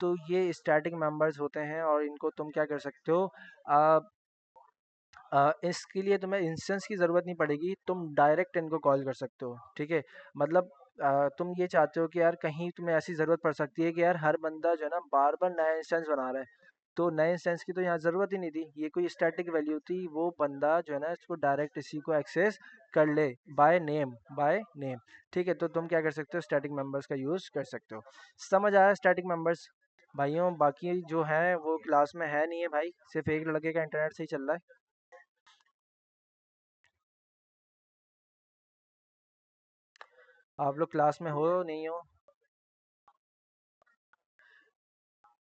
तो ये स्टैटिक मेंबर्स होते हैं, और इनको तुम क्या कर सकते हो, आ, इसके लिए तुम्हें इंस्टेंस की ज़रूरत नहीं पड़ेगी, तुम डायरेक्ट इनको कॉल कर सकते हो, ठीक है। मतलब तुम ये चाहते हो कि यार कहीं तुम्हें ऐसी ज़रूरत पड़ सकती है कि यार हर बंदा जो है ना बार बार नया इंस्टेंस बना रहा है, तो नए इंस्टेंस की तो यहाँ ज़रूरत ही नहीं थी, ये कोई स्टैटिक वैल्यू थी, वो बंदा जो है ना इसको डायरेक्ट इसी को एक्सेस कर ले, बाय नेम, बाय नेम, ठीक है। तो तुम क्या कर सकते हो, स्टैटिक मेंबर्स का यूज़ कर सकते हो। समझ आया स्टैटिक मेंबर्स भाइयों, बाकी जो है वो
यस।
क्लास में है नहीं है भाई, सिर्फ एक लड़के का इंटरनेट से ही चल रहा है। आप लोग क्लास में हो नहीं हो,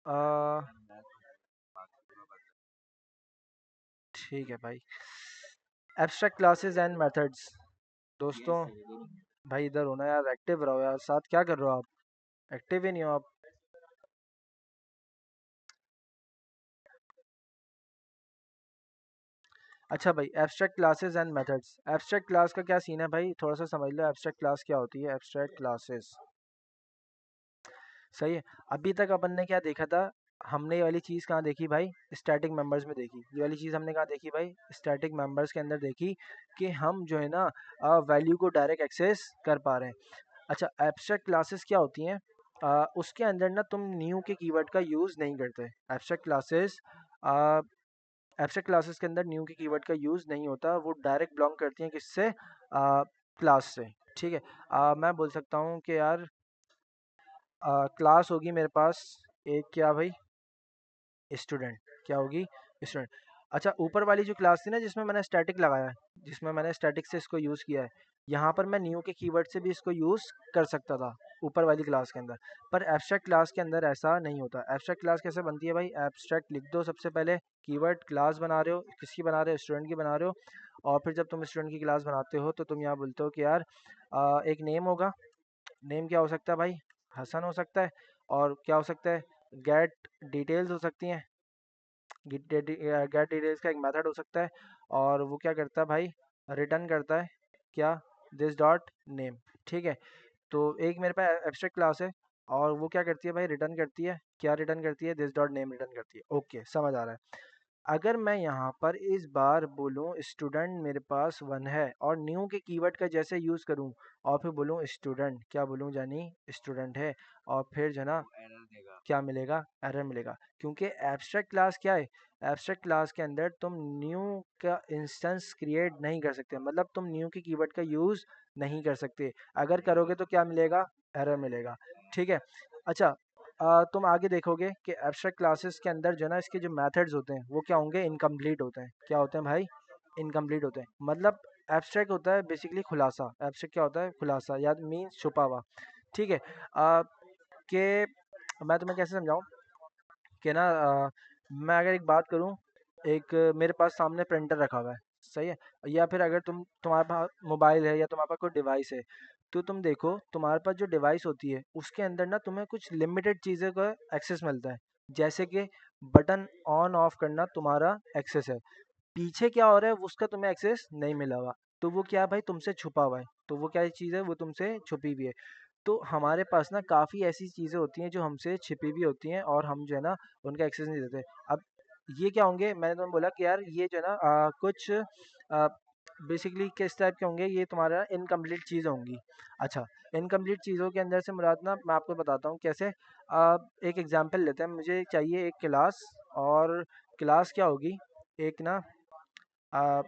आ,
मैं तो बाकी पूरा बता।
ठीक है भाई। एब्स्ट्रैक्ट क्लासेस एंड मेथड्स, दोस्तों,
यस।
भाई इधर होना यार, एक्टिव रहो यार, साथ क्या कर रहे हो आप, एक्टिव ही नहीं हो आप। अच्छा भाई, abstract classes and methods. Abstract class का क्या सीन है भाई, थोड़ा सा समझ लो एब्स्ट्रैक्ट क्लास क्या होती है। एब्स्ट्रैक्ट क्लासेस, सही है। अभी तक अपन ने क्या देखा था, हमने ये वाली चीज़ कहाँ देखी भाई, स्टैटिक मेंबर्स में देखी। ये वाली चीज़ हमने कहाँ देखी भाई, स्टैटिक मेंबर्स के अंदर देखी, कि हम जो है ना वैल्यू को डायरेक्ट एक्सेस कर पा रहे हैं। अच्छा, एब्स्ट्रैक्ट क्लासेस क्या होती हैं, उसके अंदर ना तुम न्यू के कीवर्ड का यूज़ नहीं करते। एब्स्ट्रैक्ट क्लासेस, एब्स्ट्रैक्ट क्लासेस के अंदर न्यू के कीवर्ड का यूज़ नहीं होता, वो डायरेक्ट बिलोंग करती हैं किससे, क्लास से। ठीक है। मैं बोल सकता हूँ कि यार क्लास होगी मेरे पास एक, क्या भाई, स्टूडेंट। क्या होगी, स्टूडेंट। अच्छा, ऊपर वाली जो क्लास थी ना जिसमें मैंने स्टैटिक लगाया है, जिसमें मैंने स्टैटिक से इसको यूज़ किया है, यहाँ पर मैं न्यू के कीवर्ड से भी इसको यूज़ कर सकता था ऊपर वाली क्लास के अंदर। पर एब्स्ट्रैक्ट क्लास के अंदर ऐसा नहीं होता। एब्स्ट्रैक्ट क्लास कैसे बनती है भाई, एब्स्ट्रैक्ट लिख दो सबसे पहले, कीवर्ड क्लास बना रहे हो, किसकी बना रहे हो, स्टूडेंट की बना रहे हो। और फिर जब तुम स्टूडेंट की क्लास बनाते हो तो तुम यहाँ बोलते हो कि यार एक नेम होगा। नेम क्या हो सकता है भाई, हसन हो सकता है। और क्या हो सकता है, गेट डिटेल्स हो सकती हैं। गेट डिटेल्स का एक मेथड हो सकता है। और वो क्या करता है भाई, रिटर्न करता है, क्या, दिस डॉट नेम। ठीक है। तो एक मेरे पास एब्स्ट्रैक्ट क्लास है, और वो क्या करती है भाई, रिटर्न करती है, क्या रिटर्न करती है, दिस डॉट नेम रिटर्न करती है। ओके, समझ आ रहा है। अगर मैं यहाँ पर इस बार बोलूँ स्टूडेंट मेरे पास वन है, और न्यू के कीवर्ड का जैसे यूज़ करूँ, और फिर बोलूँ स्टूडेंट, क्या बोलूँ जानी, स्टूडेंट है, और फिर जो है ना,
वो एरर देगा।
क्या मिलेगा, एरर मिलेगा। क्योंकि एब्स्ट्रैक्ट क्लास क्या है, एब्स्ट्रैक्ट क्लास के अंदर तुम न्यू का इंस्टेंस क्रिएट नहीं कर सकते, मतलब तुम न्यू के कीवर्ड का यूज़ नहीं कर सकते। अगर करोगे तो क्या मिलेगा, एरर मिलेगा। ठीक है। अच्छा, तुम आगे देखोगे कि एब्स्ट्रैक्ट क्लासेस के अंदर जो है ना, इसके जो मेथड्स होते हैं वो क्या होंगे, इनकम्प्लीट होते हैं। क्या होते हैं भाई, इनकम्प्लीट होते हैं। मतलब एब्स्ट्रैक्ट होता है बेसिकली खुलासा, एब्स्ट्रैक्ट क्या होता है, खुलासा, या मीन्स छुपा हुआ। ठीक है। कि मैं तुम्हें कैसे समझाऊं, कि ना मैं अगर एक बात करूं, एक मेरे पास सामने प्रिंटर रखा हुआ है, सही है। या फिर अगर तुम्हारे पास मोबाइल है या तुम्हारे पास कोई डिवाइस है, तो तुम देखो तुम्हारे पास जो डिवाइस होती है उसके अंदर ना तुम्हें कुछ लिमिटेड चीज़ें का एक्सेस मिलता है। जैसे कि बटन ऑन ऑफ करना तुम्हारा एक्सेस है, पीछे क्या हो रहा है उसका तुम्हें एक्सेस नहीं मिला हुआ। तो वो क्या है भाई, तुमसे छुपा हुआ है। तो वो क्या चीज़ है, वो तुमसे छुपी हुई है। तो हमारे पास ना काफ़ी ऐसी चीज़ें होती हैं जो हमसे छिपी हुई होती हैं, और हम जो है ना उनका एक्सेस नहीं देते। अब ये क्या होंगे, मैंने तुम्हें बोला कि यार ये जो है ना कुछ बेसिकली किस टाइप के होंगे, ये तुम्हारा इनकम्प्लीट चीज़ें होंगी। अच्छा, इनकम्प्लीट चीज़ों के अंदर से मुराद ना, मैं आपको बताता हूँ कैसे। एक एग्जांपल लेते हैं, मुझे चाहिए एक क्लास, और क्लास क्या होगी, एक ना आ,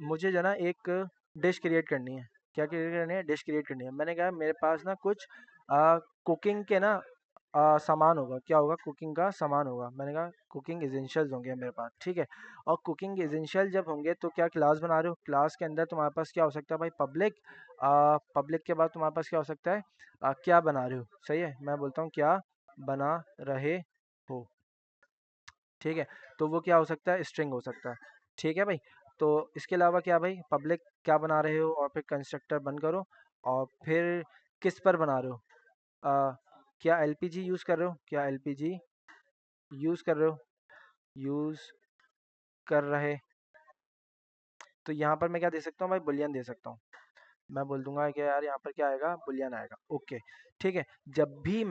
मुझे जो है ना एक डिश क्रिएट करनी है। क्या क्रिएट करनी है, डिश क्रिएट करनी है। मैंने कहा मेरे पास ना कुछ कुकिंग के ना सामान होगा। क्या होगा, कुकिंग का सामान होगा। मैंने कहा कुकिंग एसेंशियल्स होंगे मेरे पास। ठीक है। और कुकिंग एसेंशियल जब होंगे तो क्या क्लास बना रहे हो, क्लास के अंदर तुम्हारे पास क्या हो सकता है भाई, पब्लिक। पब्लिक के बाद तुम्हारे पास क्या हो सकता है, क्या बना रहे हो। सही है, मैं बोलता हूँ क्या बना रहे हो। ठीक है। तो वो क्या हो सकता है, स्ट्रिंग हो सकता है। ठीक है भाई। तो इसके अलावा क्या भाई, पब्लिक क्या बना रहे हो, और फिर कंस्ट्रक्टर बंद करो, और फिर किस पर बना रहे हो, आ, क्या एलपीजी यूज़ कर रहे हो, क्या एलपीजी यूज़ कर रहे हो, यूज़ कर रहे। तो यहाँ पर मैं क्या दे सकता हूँ भाई, बुलियन दे सकता हूँ। मैं बोल दूंगा कि यार यहाँ पर क्या आएगा, बुलियन आएगा। ओके। ठीक है। जब भी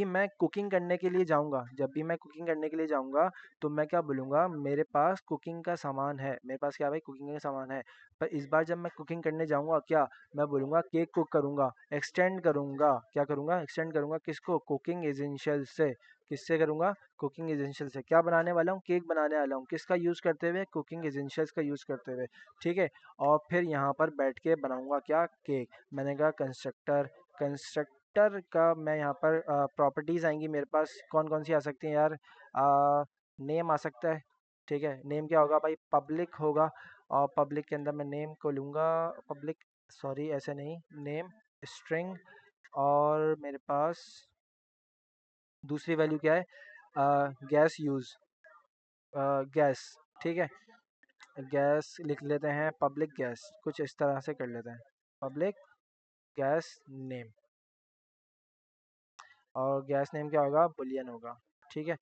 मैं कुकिंग करने के लिए जाऊंगा, जब भी मैं कुकिंग करने के लिए जाऊंगा, तो मैं क्या बोलूंगा, मेरे पास कुकिंग का सामान है, मेरे पास क्या भाई, कुकिंग का सामान है। पर इस बार जब मैं कुकिंग करने जाऊंगा, क्या मैं बोलूंगा, केक कुक करूंगा, एक्सटेंड करूंगा, क्या करूंगा, एक्सटेंड करूंगा किसको, कुकिंग एसेंशियल से। किससे करूंगा, कुकिंग एसेंशियल से। क्या बनाने वाला हूँ, केक बनाने वाला हूँ, किसका यूज़ करते हुए, कुकिंग एसेंशियल्स का यूज़ करते हुए। ठीक है। और फिर यहाँ पर बैठ के बनाऊंगा क्या, केक। मैंने कहा कंस्ट्रक्टर, कंस्ट्रक्टर का मैं यहाँ पर प्रॉपर्टीज आएंगी मेरे पास, कौन कौन सी आ सकती हैं यार, नेम आ सकता है। ठीक है। नेम क्या होगा भाई, पब्लिक होगा, और पब्लिक के अंदर मैं नेम को लूँगा, पब्लिक, सॉरी ऐसे नहीं, नेम, स्ट्रिंग। और मेरे पास दूसरी वैल्यू क्या है, गैस यूज़, गैस। ठीक है। गैस लिख लेते हैं, पब्लिक गैस, कुछ इस तरह से कर लेते हैं, पब्लिक गैस नेम। और गैस नेम क्या होगा, बुलियन होगा। ठीक है।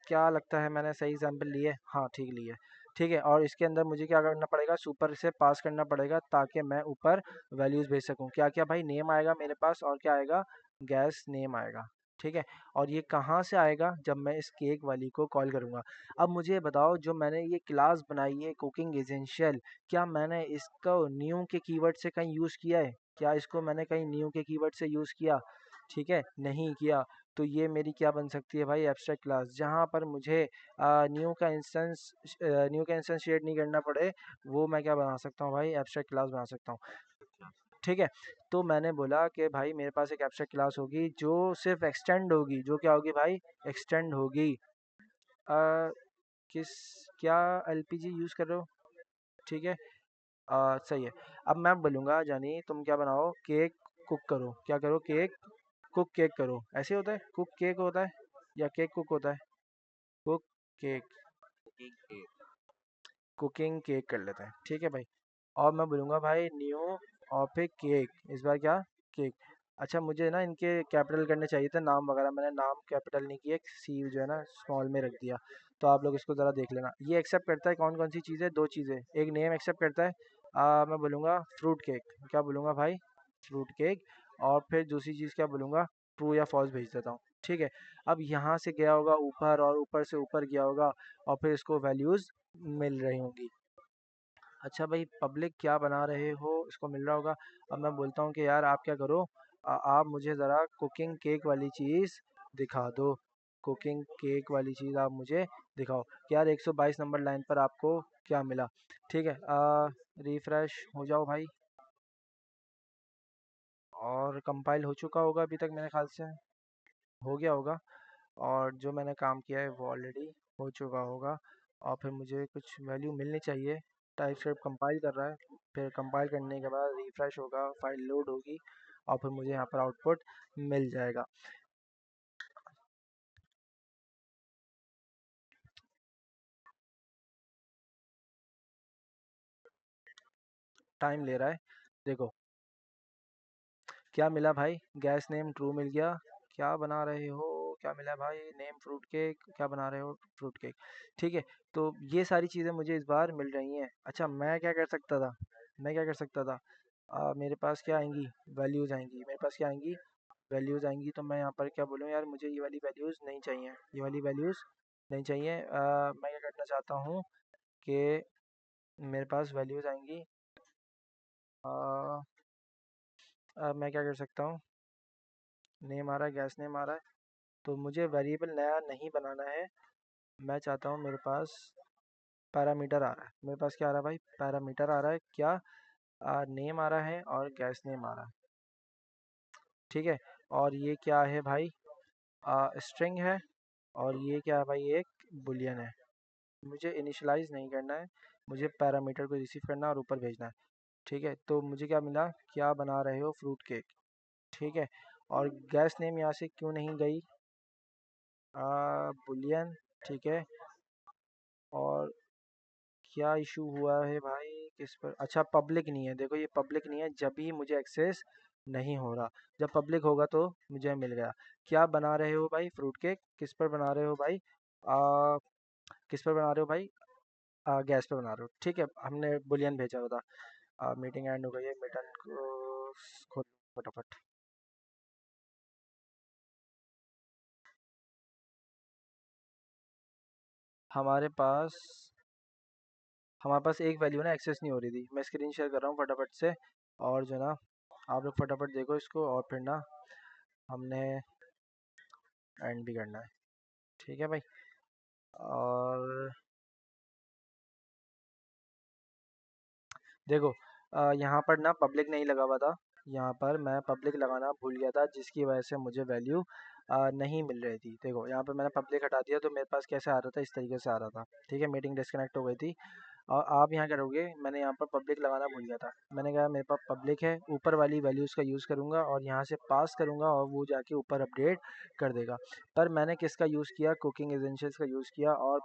क्या लगता है मैंने सही एग्जाम्पल लिए, हाँ ठीक लिए। ठीक है, और इसके अंदर मुझे क्या करना पड़ेगा, सुपर से पास करना पड़ेगा ताकि मैं ऊपर वैल्यूज़ भेज सकूँ। क्या क्या भाई, नेम आएगा मेरे पास और क्या आएगा, गैस नेम आएगा। ठीक है, और ये कहाँ से आएगा, जब मैं इस केक वाली को कॉल करूँगा। अब मुझे बताओ, जो मैंने ये क्लास बनाई है कुकिंग एसेंशियल, क्या मैंने इसको न्यू के कीवर्ड से कहीं यूज़ किया है? क्या इसको मैंने कहीं न्यू के कीवर्ड से यूज़ किया? ठीक है, नहीं किया। तो ये मेरी क्या बन सकती है भाई, एब्स्ट्रैक्ट क्लास, जहाँ पर मुझे न्यू का इंस्टेंस क्रिएट नहीं करना पड़े, वो मैं क्या बना सकता हूँ भाई, एब्स्ट्रैक्ट क्लास बना सकता हूँ।
अच्छा।
ठीक है, तो मैंने बोला कि भाई मेरे पास एक एब्स्ट्रैक्ट क्लास होगी जो सिर्फ एक्सटेंड होगी, जो क्या होगी भाई, एक्सटेंड होगी। अ, किस, क्या एलपीजी यूज़ कर रहे हो? ठीक है, सही है। अब मैं बोलूँगा जानी तुम क्या बनाओ, केक कुक करो, क्या करो, केक कुक केक करो, ऐसे होता है, कुक केक होता है या केक कुक होता है, कुक केक,
कुकिंग के।
कुकिंग केक कर लेते हैं, ठीक है भाई। और मैं बोलूँगा भाई न्यू, और फिर केक, इस बार क्या, केक। अच्छा, मुझे ना इनके कैपिटल करने चाहिए थे नाम वगैरह, मैंने नाम कैपिटल नहीं किया, सी जो है ना स्मॉल में रख दिया। तो आप लोग इसको ज़रा देख लेना, ये एक्सेप्ट करता है कौन कौन सी चीज़ें, दो चीज़ें, एक नेम एक्सेप्ट करता है, मैं बोलूँगा फ्रूट केक, क्या बोलूँगा भाई, फ्रूट केक। और फिर दूसरी चीज़ क्या बोलूँगा, ट्रू या फॉल्स भेज देता हूँ। ठीक है, अब यहाँ से गया होगा ऊपर, और ऊपर से ऊपर गया होगा, और फिर इसको वैल्यूज़ मिल रही होंगी। अच्छा भाई, पब्लिक क्या बना रहे हो, इसको मिल रहा होगा। अब मैं बोलता हूँ कि यार आप क्या करो, आप मुझे ज़रा कुकिंग केक वाली चीज़ दिखा दो, कुकिंग केक वाली चीज़ आप मुझे दिखाओ कि यार 122 नंबर लाइन पर आपको क्या मिला। ठीक है, रिफ्रेश हो जाओ भाई, और कंपाइल हो चुका होगा अभी तक मेरे ख्याल से, हो गया होगा। और जो मैंने काम किया है वो ऑलरेडी हो चुका होगा, और फिर मुझे कुछ वैल्यू मिलनी चाहिए। टाइप स्क्रिप्ट कंपाइल कर रहा है, फिर कंपाइल करने के बाद रिफ्रेश होगा, फाइल लोड होगी, और फिर मुझे यहाँ पर आउटपुट मिल जाएगा। टाइम ले रहा है, देखो क्या मिला भाई, गैस नेम ट्रू मिल गया। क्या बना रहे हो, क्या मिला भाई, नेम फ्रूट केक, क्या बना रहे हो, फ्रूट केक। ठीक है, तो ये सारी चीज़ें मुझे इस बार मिल रही हैं। अच्छा, मैं क्या कर सकता था, मैं क्या कर सकता था, मेरे पास क्या आएंगी, वैल्यूज़ आएंगी, मेरे पास क्या आएंगी, वैल्यूज़ आएंगी। तो मैं यहाँ पर क्या बोलूँ, यार मुझे ये वाली वैल्यूज़ नहीं चाहिए, ये वाली वैल्यूज़ नहीं चाहिए। मैं क्या करना चाहता हूँ कि मेरे पास वैल्यूज़ आएंगी, मैं क्या कर सकता हूँ, नेम आ रहा है, गैस नेम आ रहा है, तो मुझे वेरिएबल नया नहीं बनाना है। मैं चाहता हूँ मेरे पास पैरामीटर आ रहा है, मेरे पास क्या आ रहा है भाई, पैरामीटर आ रहा है, क्या, नेम आ रहा है और गैस नेम आ रहा है। ठीक है, और ये क्या है भाई, स्ट्रिंग है, और ये क्या है भाई, एक बुलियन है। मुझे इनिशियलाइज नहीं करना है, मुझे पैरामीटर को रिसीव करना और ऊपर भेजना है। ठीक है, तो मुझे क्या मिला, क्या बना रहे हो, फ्रूट केक। ठीक है, और गैस नेम यहाँ से क्यों नहीं गई, बुलियन। ठीक है, और क्या इशू हुआ है भाई, किस पर, अच्छा पब्लिक नहीं है, देखो ये पब्लिक नहीं है, जब भी मुझे एक्सेस नहीं हो रहा, जब पब्लिक होगा तो मुझे मिल गया। क्या बना रहे हो भाई, फ्रूट केक, किस पर बना रहे हो भाई, आ, किस पर बना रहे हो भाई, गैस पर बना रहे हो। ठीक है, हमने बुलियन भेजा हुआ था। मीटिंग एंड हो गई है, मीटन को खोल फटाफट। हमारे पास हमारे पास एक वैल्यू ना एक्सेस नहीं हो रही थी, मैं स्क्रीन शेयर कर रहा हूँ फटाफट से, और जो ना आप लोग फटाफट देखो इसको, और फिर ना हमने एंड भी करना है। ठीक है भाई, और देखो, यहाँ पर ना पब्लिक नहीं लगा हुआ था, यहाँ पर मैं पब्लिक लगाना भूल गया था, जिसकी वजह से मुझे वैल्यू नहीं मिल रही थी। देखो यहाँ पर मैंने पब्लिक हटा दिया, तो मेरे पास कैसे आ रहा था, इस तरीके से आ रहा था। ठीक है, मीटिंग डिस्कनेक्ट हो गई थी, और आप यहाँ करोगे, मैंने यहाँ पर पब्लिक लगाना भूल गया था, मैंने कहा मेरे पास पब्लिक है, ऊपर वाली वैल्यूज़ का यूज़ करूँगा और यहाँ से पास करूँगा, और वो जाके ऊपर अपडेट कर देगा। पर मैंने किसका यूज़ किया, कुकिंग एसेंशियल्स का यूज़ किया, और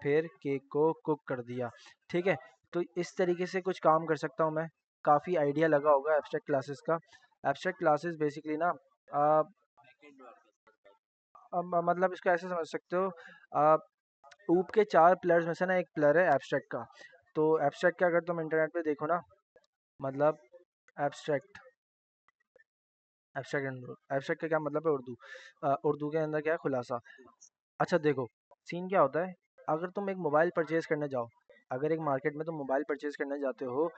फिर केक को कुक कर दिया। ठीक है, तो इस तरीके से कुछ काम कर सकता हूँ मैं। काफ़ी आइडिया लगा होगा एब्स्ट्रैक्ट क्लासेस का। एब्स्ट्रैक्ट क्लासेस बेसिकली ना,
बैकएंड वर्क है सर, बैकएंड।
मतलब इसको ऐसे समझ सकते हो, ऊप के 4 पिलर्स में से ना एक पिलर है एब्स्ट्रैक्ट का। तो एब्स्ट्रैक्ट का अगर तुम इंटरनेट पे देखो ना, मतलब एब्स्ट्रैक्ट, एब्स्ट्रैक्ट एब्स्ट्रैक्ट का क्या मतलब है उर्दू, उर्दू के अंदर क्या है, खुलासा। अच्छा देखो, सीन क्या होता है, अगर तुम एक मोबाइल परचेज करने जाओ, अगर एक मार्केट में तुम मोबाइल परचेज करने जाते हो,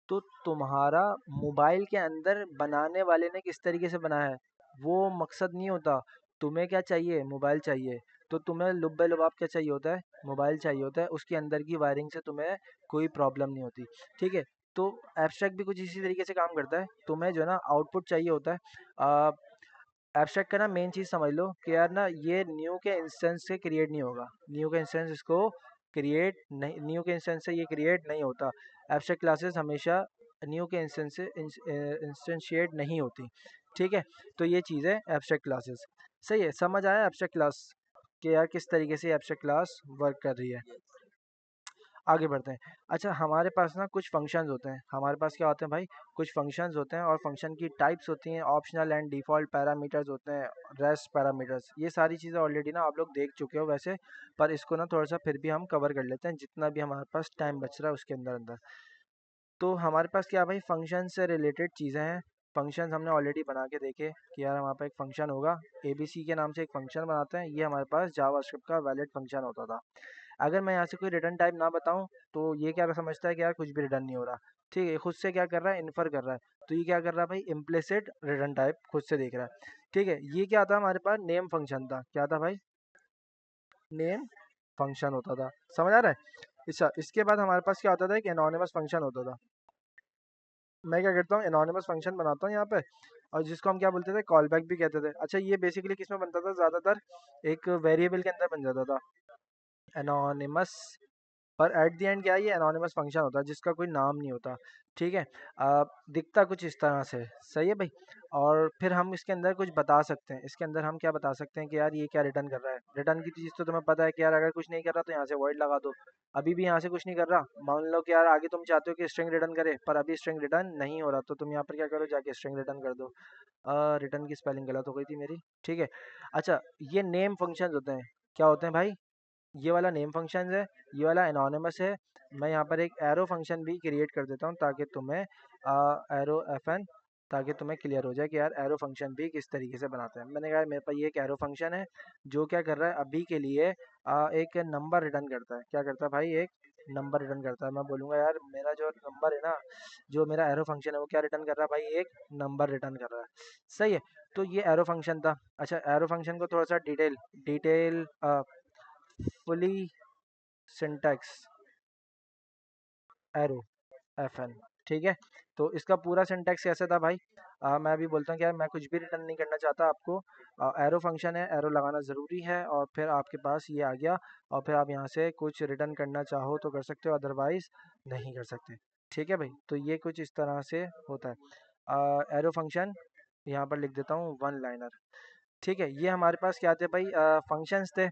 तो तुम्हारा मोबाइल के अंदर बनाने वाले ने किस तरीके से बनाया है, वो मकसद नहीं होता। तुम्हें क्या चाहिए, मोबाइल चाहिए, तो तुम्हें लुब्बे लुबाब क्या चाहिए होता है, मोबाइल चाहिए होता है, उसके अंदर की वायरिंग से तुम्हें कोई प्रॉब्लम नहीं होती। ठीक है, तो एब्स्ट्रैक्ट भी कुछ इसी तरीके से काम करता है, तुम्हें जो है ना आउटपुट चाहिए होता है। एब्स्ट्रैक्ट का ना मेन चीज़ समझ लो कि यार ना ये न्यू के इंस्टेंस से क्रिएट नहीं होगा, न्यू के इंस्टेंस इसको क्रिएट नहीं, न्यू के इंस्टेंस से ये क्रिएट नहीं होता। एब्स्ट्रैक्ट क्लासेस हमेशा न्यू के इंस्टेंस से इंस्टेंशिएट नहीं होती। ठीक है, तो ये चीज़ है एब्स्ट्रैक्ट क्लासेस। सही है, समझ आया एब्स्ट्रैक्ट क्लास कि यार किस तरीके से एब्स्ट्रैक्ट क्लास वर्क कर रही है। आगे बढ़ते हैं। अच्छा, हमारे पास ना कुछ फंक्शंस होते हैं, हमारे पास क्या होते हैं भाई, कुछ फंक्शंस होते हैं, और फंक्शन की टाइप्स होती हैं, ऑप्शनल एंड डिफ़ॉल्ट पैरामीटर्स होते हैं, रेस्ट पैरामीटर्स। ये सारी चीज़ें ऑलरेडी ना आप लोग देख चुके हो वैसे, पर इसको ना थोड़ा सा फिर भी हम कवर कर लेते हैं जितना भी हमारे पास टाइम बच रहा है उसके अंदर अंदर। तो हमारे पास क्या भाई, फंक्शन से रिलेटेड चीज़ें हैं। फंक्शंस हमने ऑलरेडी बना के देखे कि यार हमारे पास एक फंक्शन होगा, एबीसी के नाम से एक फंक्शन बनाते हैं, ये हमारे पास जावास्क्रिप्ट का वैलिड फंक्शन होता था। अगर मैं यहाँ से कोई रिटर्न टाइप ना बताऊँ, तो ये क्या समझता है कि यार कुछ भी रिटर्न नहीं हो रहा। ठीक है, खुद से क्या कर रहा है, इन्फर कर रहा है। तो ये क्या कर रहा है भाई, इम्प्लिसिट रिटर्न टाइप खुद से देख रहा है। ठीक है, ये क्या था, हमारे पास नेम फंक्शन था, क्या था भाई, नेम फंक्शन होता था। समझ आ रहा है। अच्छा, इसके बाद हमारे पास क्या होता था, एक एनोनिमस फंक्शन होता था। मैं क्या करता हूँ, एनोनिमस फंक्शन बनाता हूँ यहाँ पे, और जिसको हम क्या बोलते थे, कॉल बैक भी कहते थे। अच्छा, ये बेसिकली किस में बनता था, ज़्यादातर एक वेरिएबल के अंदर बन जाता था, एनोनिमस। और एट द एंड क्या है, ये एनोनिमस फंक्शन होता है जिसका कोई नाम नहीं होता। ठीक है, दिखता कुछ इस तरह से। सही है भाई। और फिर हम इसके अंदर कुछ बता सकते हैं, इसके अंदर हम क्या बता सकते हैं कि यार ये क्या रिटर्न कर रहा है। रिटर्न की चीज़ तो तुम्हें पता है कि यार अगर कुछ नहीं कर रहा तो यहाँ से वॉइड लगा दो। अभी भी यहाँ से कुछ नहीं कर रहा, मान लो कि यार आगे तुम चाहते हो कि स्ट्रिंग रिटर्न करे, पर अभी स्ट्रिंग रिटर्न नहीं हो रहा, तो तुम यहाँ पर क्या करो, जाके स्ट्रिंग रिटर्न कर दो। रिटर्न की स्पेलिंग गलत हो गई थी मेरी। ठीक है। अच्छा, ये नेम फंक्शंस होते हैं, क्या होते हैं भाई, ये वाला नेम फंक्शन है, ये वाला एनोनिमस है। मैं यहाँ पर एक एरो फंक्शन भी क्रिएट कर देता हूँ ताकि तुम्हें एरो एफ एन, ताकि तुम्हें क्लियर हो जाए कि यार एरो फंक्शन भी किस तरीके से बनाते हैं। मैंने कहा मेरे पास ये एक एरो फंक्शन है जो क्या कर रहा है अभी के लिए, एक नंबर रिटर्न करता है। क्या करता है भाई, एक नंबर रिटर्न करता है। मैं बोलूँगा यार मेरा जो नंबर है ना, जो मेरा एरो फंक्शन है वो क्या रिटर्न कर रहा है भाई, एक नंबर रिटर्न कर रहा है। सही है, तो ये एरो फंक्शन था। अच्छा, एरो फंक्शन को थोड़ा सा detail detail fully syntax arrow F N. ठीक है, तो इसका पूरा सिंटैक्स कैसे था भाई, मैं अभी बोलता हूँ कि यार मैं कुछ भी रिटर्न नहीं करना चाहता आपको। एरो फंक्शन है, एरो लगाना ज़रूरी है, और फिर आपके पास ये आ गया, और फिर आप यहाँ से कुछ रिटर्न करना चाहो तो कर सकते हो, अदरवाइज नहीं कर सकते। ठीक है भाई, तो ये कुछ इस तरह से होता है। एरो फंक्शन यहाँ पर लिख देता हूँ, वन लाइनर। ठीक है, ये हमारे पास क्या थे भाई, फंक्शंस थे,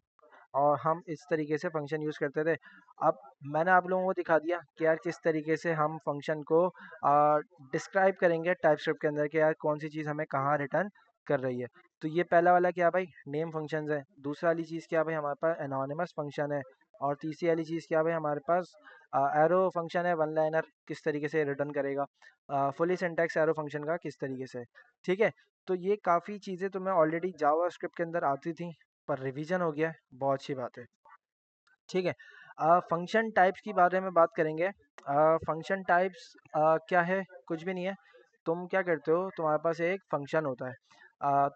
और हम इस तरीके से फंक्शन यूज़ करते थे। अब मैंने आप लोगों को दिखा दिया कि यार किस तरीके से हम फंक्शन को डिस्क्राइब करेंगे टाइपस्क्रिप्ट के अंदर कि यार कौन सी चीज़ हमें कहाँ रिटर्न कर रही है। तो ये पहला वाला क्या भाई, नेम फंक्शंस है। दूसरा वाली चीज़ क्या भाई, हमारे पास एनोनिमस फंक्शन है। और तीसरी वाली चीज़ क्या भाई, हमारे पास एरो फंक्शन है, वन लाइनर किस तरीके से रिटर्न करेगा, फुली सिंटैक्स एरो फंक्शन का किस तरीके से। ठीक है, तो ये काफ़ी चीज़ें तुम्हें ऑलरेडी जावा स्क्रिप्ट के अंदर आती थी, पर रिवीजन हो गया है, बहुत अच्छी बात है। ठीक है, फंक्शन टाइप्स की बारे में बात करेंगे। फंक्शन टाइप्स क्या है, कुछ भी नहीं है। तुम क्या करते हो, तुम्हारे पास एक फंक्शन होता है।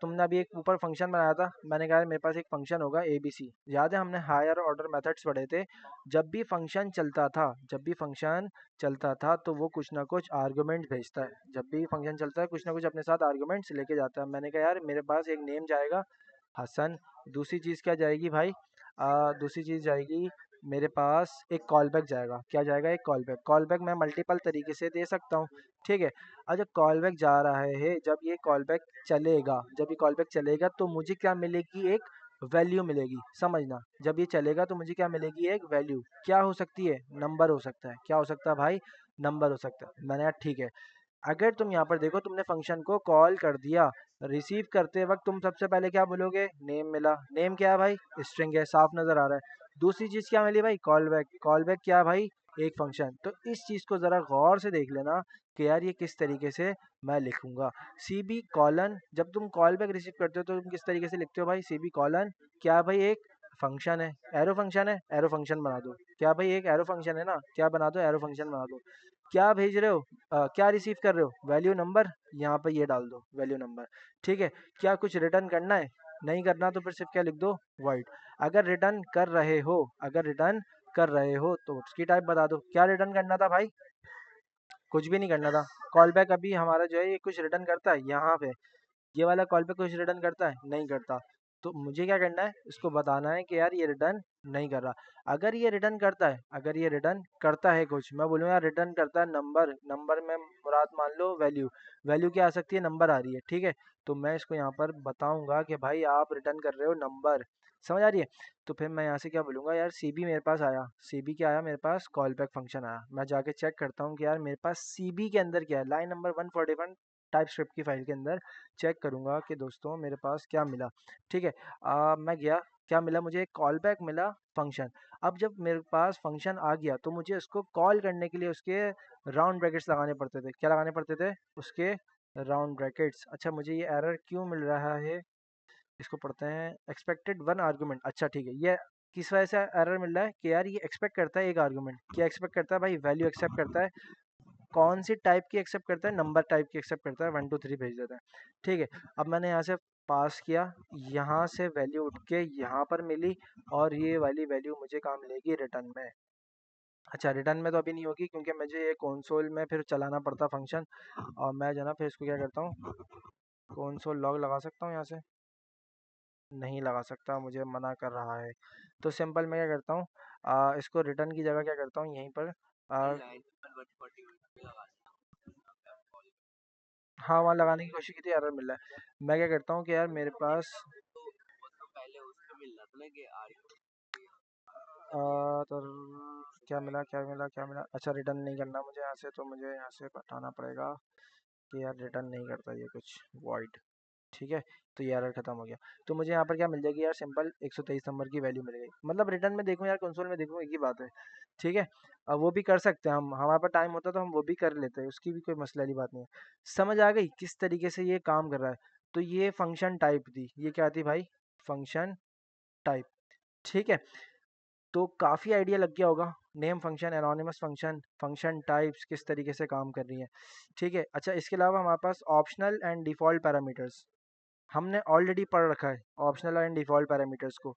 तुमने अभी एक ऊपर फंक्शन बनाया था, मैंने कहा मेरे पास एक फंक्शन होगा ए बी सी, याद है हमने हायर ऑर्डर मेथड्स पढ़े थे। जब भी फंक्शन चलता था, जब भी फंक्शन चलता था तो वो कुछ ना कुछ आर्गुमेंट भेजता है। जब भी फंक्शन चलता है कुछ ना कुछ अपने साथ आर्गुमेंट्स लेके जाता है। मैंने कहा यार मेरे पास एक नेम जाएगा हसन, दूसरी चीज़ क्या जाएगी भाई, दूसरी चीज़ जाएगी मेरे पास एक कॉल बैक जाएगा। क्या जाएगा, एक कॉल बैक। कॉल बैक मैं मल्टीपल तरीके से दे सकता हूँ। ठीक है, और जब कॉल बैक जा रहा है, जब ये कॉल बैक चलेगा, जब ये कॉल बैक चलेगा तो मुझे क्या मिलेगी, एक वैल्यू मिलेगी। समझना, जब ये चलेगा तो मुझे क्या मिलेगी, एक वैल्यू। क्या हो सकती है, नंबर हो सकता है। क्या हो सकता है भाई, नंबर हो सकता है। मैंने कहा ठीक है। अगर तुम यहाँ पर देखो, तुमने फंक्शन को कॉल कर दिया, रिसीव करते वक्त तुम सबसे पहले क्या बोलोगे, नेम मिला। नेम क्या है भाई, स्ट्रिंग है, साफ नजर आ रहा है। दूसरी चीज़ क्या मिली भाई, कॉल बैक। कॉल बैक क्या भाई, एक फंक्शन। तो इस चीज़ को ज़रा गौर से देख लेना कि यार ये किस तरीके से मैं लिखूंगा। सी बी कॉलन, जब तुम कॉल बैक रिसीव करते हो तो तुम किस तरीके से लिखते हो भाई, सी बी कॉलन क्या भाई, एक फंक्शन है, एरो फंक्शन है, एरो फंक्शन बना दो। क्या भाई, एक एरो फंक्शन है ना, क्या बना दो, एरो फंक्शन बना दो। क्या भेज रहे हो, क्या रिसीव कर रहे हो, वैल्यू नंबर, यहाँ पर ये डाल दो वैल्यू नंबर। ठीक है। क्या कुछ रिटर्न करना है, नहीं करना तो फिर सिर्फ क्या लिख दो, void। अगर रिटर्न कर रहे हो, अगर रिटर्न कर रहे हो तो उसकी टाइप बता दो। क्या रिटर्न करना था भाई, कुछ भी नहीं करना था। कॉल बैक अभी हमारा जो है ये कुछ रिटर्न करता है यहाँ पे, ये वाला कॉल पे कुछ रिटर्न करता है, नहीं करता। तो मुझे क्या करना है, इसको बताना है कि यार ये रिटर्न नहीं कर रहा। अगर ये रिटर्न करता है, अगर ये रिटर्न करता है कुछ, मैं बोलूँ यार रिटर्न करता है नंबर, नंबर में मुराद मान लो वैल्यू, वैल्यू क्या आ सकती है, नंबर आ रही है, ठीक है। तो मैं इसको यहाँ पर बताऊंगा कि भाई आप रिटर्न कर रहे हो नंबर, समझ आ रही है। तो फिर मैं यहाँ से क्या बोलूँगा, यार सी बी मेरे पास आया, सी बी क्या आया मेरे पास, कॉल बैक फंक्शन आया। मैं जाके चेक करता हूँ कि यार मेरे पास सी बी के अंदर क्या है, लाइन नंबर 141 टाइप स्क्रिप्ट की फाइल के अंदर चेक करूंगा कि दोस्तों मेरे पास क्या मिला। ठीक है। मैं गया, क्या मिला मुझे, एक कॉल बैक मिला फंक्शन। अब जब मेरे पास फंक्शन आ गया तो मुझे उसको कॉल करने के लिए उसके राउंड ब्रैकेट्स लगाने पड़ते थे। क्या लगाने पड़ते थे, उसके राउंड ब्रैकेट्स। अच्छा, मुझे ये एरर क्यों मिल रहा है, इसको पढ़ते हैं, एक्सपेक्टेड वन आर्गुमेंट। अच्छा ठीक है, ये किस वजह से एरर मिल रहा है कि यार ये एक्सपेक्ट करता है एक आर्गुमेंट। क्या एक्सपेक्ट करता है भाई, वैल्यू एक्सेप्ट करता है। कौन सी टाइप की एक्सेप्ट करता है, नंबर टाइप की एक्सेप्ट करता है, 1 2 3 भेज देता है। ठीक है। अब मैंने यहाँ से पास किया, यहाँ से वैल्यू उठ के यहाँ पर मिली, और ये वाली वैल्यू मुझे कहाँ मिलेगी, रिटर्न में। अच्छा, रिटर्न में तो अभी नहीं होगी क्योंकि मुझे ये कंसोल में फिर चलाना पड़ता फंक्शन। और मैं जो है ना फिर इसको क्या करता हूँ, कंसोल लॉग लगा सकता हूँ यहाँ से, नहीं लगा सकता, मुझे मना कर रहा है। तो सिंपल मैं क्या करता हूँ, इसको रिटर्न की जगह क्या करता हूँ, यहीं पर
भाई
आ,
लाइन नंबर 141 पे लगा कॉल।
हाँ वहाँ लगाने की कोशिश की थी, एरर मिल रहा है। मैं क्या करता हूँ कि यार मेरे पास
तो वो तो पहले उसमें मिल रहा था ना कि आर्ग्यूमेंट
तो क्या मिला, क्या मिला, क्या मिला। अच्छा, रिटर्न नहीं करना मुझे यहाँ से, तो मुझे यहाँ से बताना पड़ेगा कि यार रिटर्न नहीं करता ये कुछ, वॉइड। ठीक है। तो ये एरर खत्म हो गया। तो मुझे यहाँ पर क्या मिल जाएगी यार, सिंपल 123 नंबर की वैल्यू मिल गई। मतलब रिटर्न में देखूँ यार, कंसोल में देखूँ, एक ही बात है। ठीक है। अब वो भी कर सकते हैं हम, हमारे पास टाइम होता तो हम वो भी कर लेते हैं, उसकी भी कोई मसले वाली बात नहीं है। समझ आ गई किस तरीके से ये काम कर रहा है। तो ये फंक्शन टाइप थी, ये क्या थी भाई, फंक्शन टाइप। ठीक है। तो काफ़ी आइडिया लग गया होगा, name function, anonymous function, function types किस तरीके से काम कर रही हैं। ठीक है। अच्छा, इसके अलावा हमारे पास ऑप्शनल एंड डिफ़ॉल्ट पैरामीटर्स, हमने ऑलरेडी पढ़ रखा है ऑप्शनल एंड डिफ़ॉल्ट पैरामीटर्स को।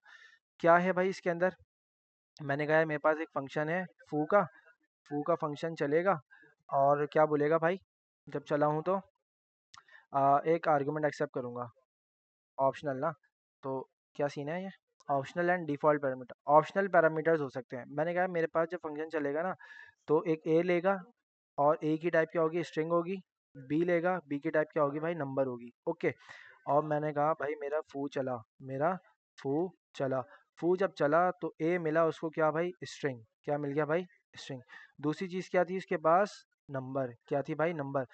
क्या है भाई इसके अंदर, मैंने कहा है मेरे पास एक फंक्शन है फू का फंक्शन चलेगा, और क्या बोलेगा भाई, जब चला हूँ तो एक आर्गुमेंट एक्सेप्ट करूँगा, ऑप्शनल ना। तो क्या सीन है ये, optional and default parameter, optional parameters हो सकते हैं। मैंने कहा मेरे पास जब फंक्शन चलेगा ना, तो एक ए लेगा, और ए की टाइप क्या होगी, स्ट्रिंग होगी। बी लेगा, बी की टाइप क्या होगी भाई, नंबर होगी। ओके। और मैंने कहा भाई मेरा फू चला, मेरा फू चला, फू जब चला तो ए मिला उसको क्या भाई, स्ट्रिंग। क्या मिल गया भाई, स्ट्रिंग। दूसरी चीज़ क्या थी उसके पास, नंबर। क्या थी भाई, नंबर।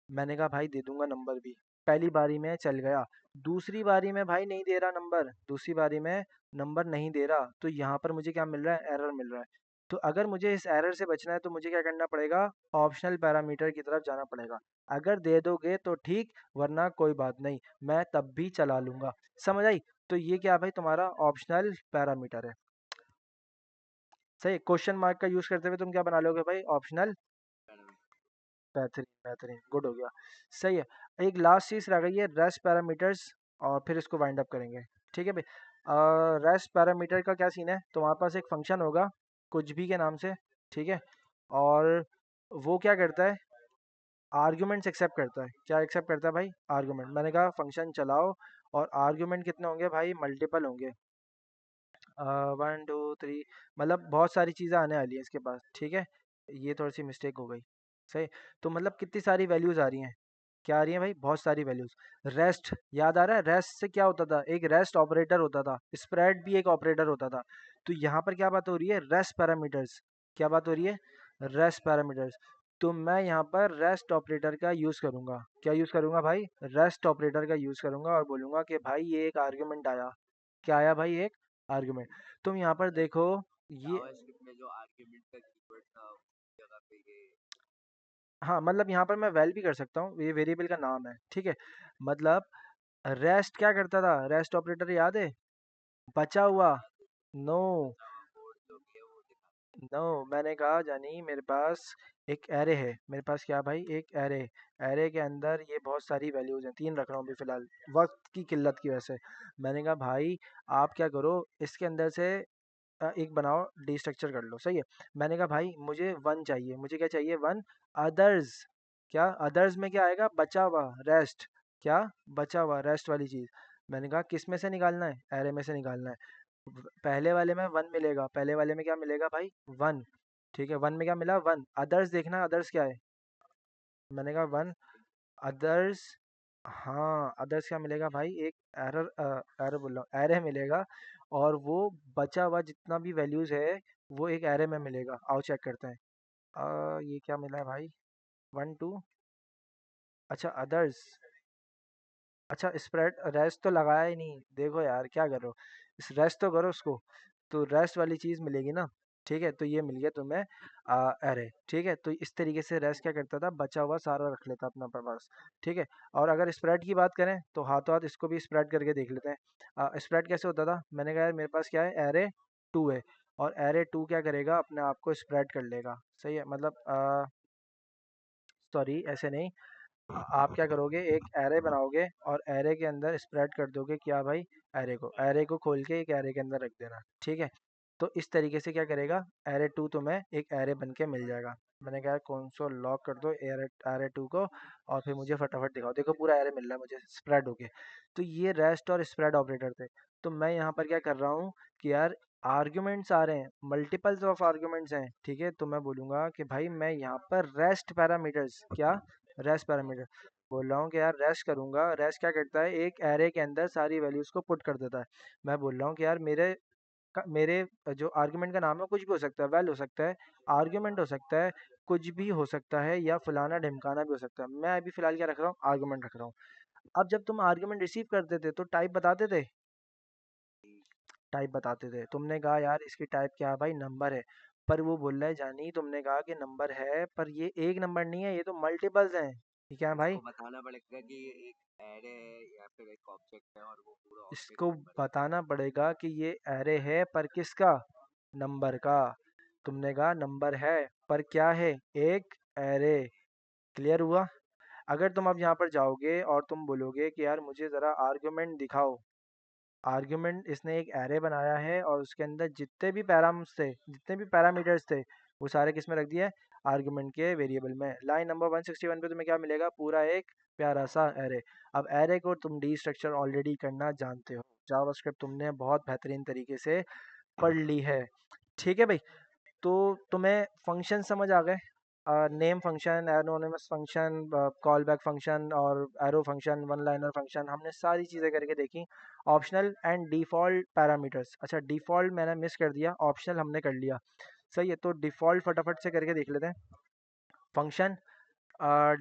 मैंने कहा भाई दे दूंगा नंबर भी। पहली बारी में चल गया, दूसरी बारी में भाई नहीं दे रहा नंबर, दूसरी बारी में नंबर नहीं दे रहा, तो यहाँ पर मुझे क्या मिल रहा है, एरर मिल रहा है। तो अगर मुझे इस एरर से बचना है तो मुझे क्या करना पड़ेगा, ऑप्शनल पैरामीटर की तरफ जाना पड़ेगा। अगर दे दोगे तो ठीक, वरना कोई बात नहीं, मैं तब भी चला लूंगा। समझ आई। तो ये क्या भाई, तुम्हारा ऑप्शनल पैरामीटर है। सही, क्वेश्चन मार्क का यूज करते हुए तुम क्या बना लोगे भाई, ऑप्शनल। बेहतरीन, बेहतरीन, गुड हो गया। सही है। एक लास्ट चीज़ रह गई है, रेस्ट पैरामीटर्स, और फिर इसको वाइंड अप करेंगे। ठीक है भाई। रेस्ट पैरामीटर का क्या सीन है, तुम्हारे पास एक फंक्शन होगा कुछ भी के नाम से, ठीक है। और वो क्या करता है, आर्ग्यूमेंट्स एक्सेप्ट करता है। क्या एक्सेप्ट करता है भाई, आर्ग्यूमेंट। मैंने कहा फंक्शन चलाओ, और आर्ग्यूमेंट कितने होंगे भाई, मल्टीपल होंगे। 1 2 3, मतलब बहुत सारी चीज़ें आने वाली हैं इसके पास। ठीक है। ये थोड़ी सी मिस्टेक हो गई। सही। तो मतलब कितनी सारी वैल्यूज़ आ रही हैं, क्या आ रही हैं भाई, बहुत सारी वैल्यूज़। रेस्ट याद आ रहा है, रेस्ट से क्या होता था, एक रेस्ट ऑपरेटर होता था, स्प्रेड भी एक ऑपरेटर होता था। तो यहाँ पर क्या बात हो रही है, रेस्ट पैरामीटर्स। क्या बात हो रही है, रेस्ट पैरामीटर्स। तो मैं यहाँ पर रेस्ट ऑपरेटर का यूज़ करूँगा। क्या यूज़ करूँगा भाई, रेस्ट ऑपरेटर का यूज़ करूँगा, और बोलूँगा कि भाई ये एक आर्ग्यूमेंट आया। क्या आया भाई, एक आर्गुमेंट। तुम यहाँ पर देखो ये,
जावास्क्रिप्ट में जो आर्गुमेंट का कीवर्ड था उस जगह पे ये
हाँ मतलब यहाँ पर मैं वैल भी कर सकता हूँ, ये वेरिएबल का नाम है, ठीक है। मतलब रेस्ट क्या करता था, रेस्ट ऑपरेटर याद है, बचा हुआ। नो,
कोड जो भी है वो दिखा।
नो, मैंने कहा जानी मेरे पास एक एरे है, मेरे पास क्या भाई, एक एरे। एरे के अंदर ये बहुत सारी वैल्यूज हैं, 3 रख रहा हूँ अभी फिलहाल, वक्त की किल्लत की वजह से। मैंने कहा भाई आप क्या करो, इसके अंदर से एक बनाओ, डी स्ट्रक्चर कर लो, सही है। मैंने कहा भाई मुझे वन चाहिए, मुझे क्या चाहिए, वन। अदर्स, क्या अदर्स में क्या आएगा, बचा हुआ, रेस्ट। क्या, बचा हुआ रेस्ट वाली चीज़। मैंने कहा किस में से निकालना है, एरे में से निकालना है। पहले वाले में वन मिलेगा, पहले वाले में क्या मिलेगा भाई, वन। ठीक है, वन में क्या मिला, वन। अदर्स देखना, अदर्स क्या है, मैंने कहा वन। अदर्स, हाँ अदर्स क्या मिलेगा भाई, एक एरर, एरर बोल रहा हूँ, एरे मिलेगा। और वो बचा हुआ जितना भी वैल्यूज है वो एक एरे में मिलेगा, आओ चेक करते हैं। ये क्या मिला है भाई, वन टू, अच्छा अदर्स, अच्छा स्प्रेड, रेस्ट तो लगाया ही नहीं, देखो यार क्या कर रहे हो, इस रेस्ट तो करो उसको। तो रेस्ट वाली चीज़ मिलेगी ना, ठीक है, तो ये मिल गया तुम्हें एरे, ठीक है। तो इस तरीके से रेस्ट क्या करता था, बचा हुआ सारा रख लेता अपना पास, ठीक है। और अगर स्प्रेड की बात करें तो हाथों हाथ इसको भी स्प्रेड करके देख लेते हैं। स्प्रेड कैसे होता था, मैंने कहा यार मेरे पास क्या है, एरे टू है, और एरे टू क्या करेगा, अपने आप को स्प्रेड कर लेगा, सही है। मतलब सॉरी ऐसे नहीं, आप क्या करोगे, एक एरे बनाओगे और एरे के अंदर स्प्रेड कर दोगे क्या भाई, एरे को खोल के एक एरे के अंदर रख देना, ठीक है। तो इस तरीके से क्या करेगा, एरे टू तुम्हें एक एरे बन के मिल जाएगा। मैंने कहा कंसोल लॉक कर दो एरे, एरे टू को, और फिर मुझे फटाफट दिखाओ, देखो पूरा एरे मिल रहा है मुझे स्प्रेड होके। तो ये रेस्ट और स्प्रेड ऑपरेटर थे। तो मैं यहाँ पर क्या कर रहा हूँ कि यार आर्ग्यूमेंट्स आ रहे हैं, मल्टीपल्स ऑफ आर्ग्यूमेंट्स हैं, ठीक है। तो मैं बोलूँगा कि भाई मैं यहाँ पर रेस्ट पैरामीटर्स, क्या, रेस्ट पैरामीटर बोल रहा हूँ कि यार रेस्ट करूँगा। रेस्ट क्या करता है, एक एरे के अंदर सारी वैल्यूज़ को पुट कर देता है। मैं बोल रहा हूँ कि यार मेरे जो आर्गुमेंट का नाम है कुछ भी हो सकता है, वैल हो सकता है, आर्गुमेंट हो सकता है, कुछ भी हो सकता है, या फलाना ढिमकाना भी हो सकता है। मैं अभी फिलहाल क्या रख रहा हूँ, आर्गुमेंट रख रहा हूँ। अब जब तुम आर्गुमेंट रिसीव करते थे तो टाइप बताते थे, टाइप बताते थे, तुमने कहा यार इसकी टाइप क्या है भाई, नंबर है। पर वो बोल रहा है जानी, तुमने कहा कि नंबर है पर ये एक नंबर नहीं है, ये तो मल्टीपल्स हैं, ये क्या है भाई।
इसको बताना पड़ेगा कि ये एक एरे है या फिर एक ऑब्जेक्ट है और वो पूरा ऑब्जेक्ट
इसको
नंबर है।
बताना पड़ेगा कि ये एरे है पर किसका, नंबर का। तुमने कहा नंबर है पर क्या है, एक एरे। क्लियर हुआ। अगर तुम अब यहाँ पर जाओगे और तुम बोलोगे कि यार मुझे ज़रा आर्गुमेंट दिखाओ, आर्ग्यूमेंट, इसने एक एरे बनाया है और उसके अंदर जितने भी पैराम्स थे, जितने भी पैरामीटर्स थे, वो सारे किस में रख दिए, आर्ग्यूमेंट के वेरिएबल में। लाइन नंबर 161 पे तुम्हें क्या मिलेगा, पूरा एक प्यारा सा एरे। अब एरे को तुम डी स्ट्रक्चर ऑलरेडी करना जानते हो, जावास्क्रिप्ट तुमने बहुत बेहतरीन तरीके से पढ़ ली है, ठीक है भाई। तो तुम्हें फंक्शन समझ आ गए, name function, anonymous function, callback function और arrow function, one liner function, हमने सारी चीज़ें करके देखी। ऑप्शनल एंड डिफ़ॉल्ट पैरामीटर्स, अच्छा डिफ़ॉल्ट मैंने मिस कर दिया, ऑप्शनल हमने कर लिया, सही है। तो डिफ़ॉल्ट फटाफट से करके देख लेते हैं। फंक्शन,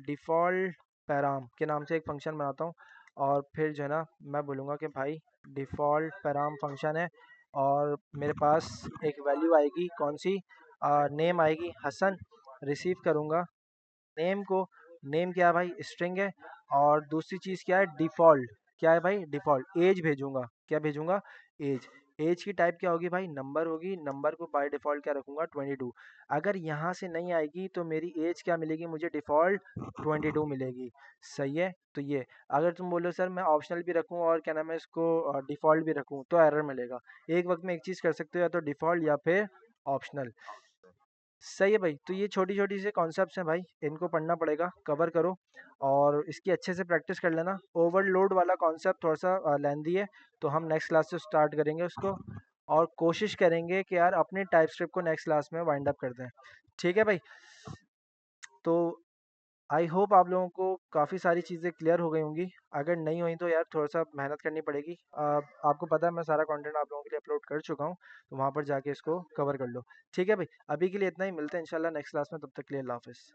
डिफ़ॉल्ट पैराम के नाम से एक फ़ंक्शन बनाता हूँ, और फिर जो है ना मैं बोलूँगा कि भाई डिफ़ॉल्ट पैराम फ़ंक्शन है, और मेरे पास एक वैल्यू आएगी कौन सी, नेम आएगी हसन। रिसीव करूँगा नेम को, नेम क्या है भाई, स्ट्रिंग है। और दूसरी चीज़ क्या है, डिफ़ॉल्ट, क्या है भाई, डिफ़ॉल्ट एज भेजूंगा, क्या भेजूंगा, एज। एज की टाइप क्या होगी भाई, नंबर होगी, नंबर को बाय डिफ़ॉल्ट क्या रखूंगा, 22। अगर यहाँ से नहीं आएगी तो मेरी एज क्या मिलेगी, मुझे डिफ़ॉल्ट 22 मिलेगी, सही है। तो ये, अगर तुम बोलो सर मैं ऑप्शनल भी रखूँ और क्या नाम है इसको डिफ़ॉल्ट भी रखूँ तो एरर मिलेगा। एक वक्त में एक चीज़ कर सकते हो, या तो डिफ़ॉल्ट या फिर ऑप्शनल, सही है भाई। तो ये छोटी छोटी से कॉन्सेप्ट्स हैं भाई, इनको पढ़ना पड़ेगा, कवर करो और इसकी अच्छे से प्रैक्टिस कर लेना। ओवरलोड वाला कॉन्सेप्ट थोड़ा सा लेंदी है, तो हम नेक्स्ट क्लास से स्टार्ट करेंगे उसको, और कोशिश करेंगे कि यार अपनी टाइप स्क्रिप्ट को नेक्स्ट क्लास में वाइंड अप कर दें, ठीक है भाई। तो आई होप आप लोगों को काफ़ी सारी चीज़ें क्लियर हो गई होंगी। अगर नहीं हुई तो यार थोड़ा सा मेहनत करनी पड़ेगी। आपको पता है मैं सारा कंटेंट आप लोगों के लिए अपलोड कर चुका हूँ, तो वहाँ पर जाके इसको कवर कर लो, ठीक है भाई। अभी के लिए इतना ही, मिलते हैं इंशाल्लाह नेक्स्ट क्लास में, तब तक के लिए अल्लाह हाफिज़।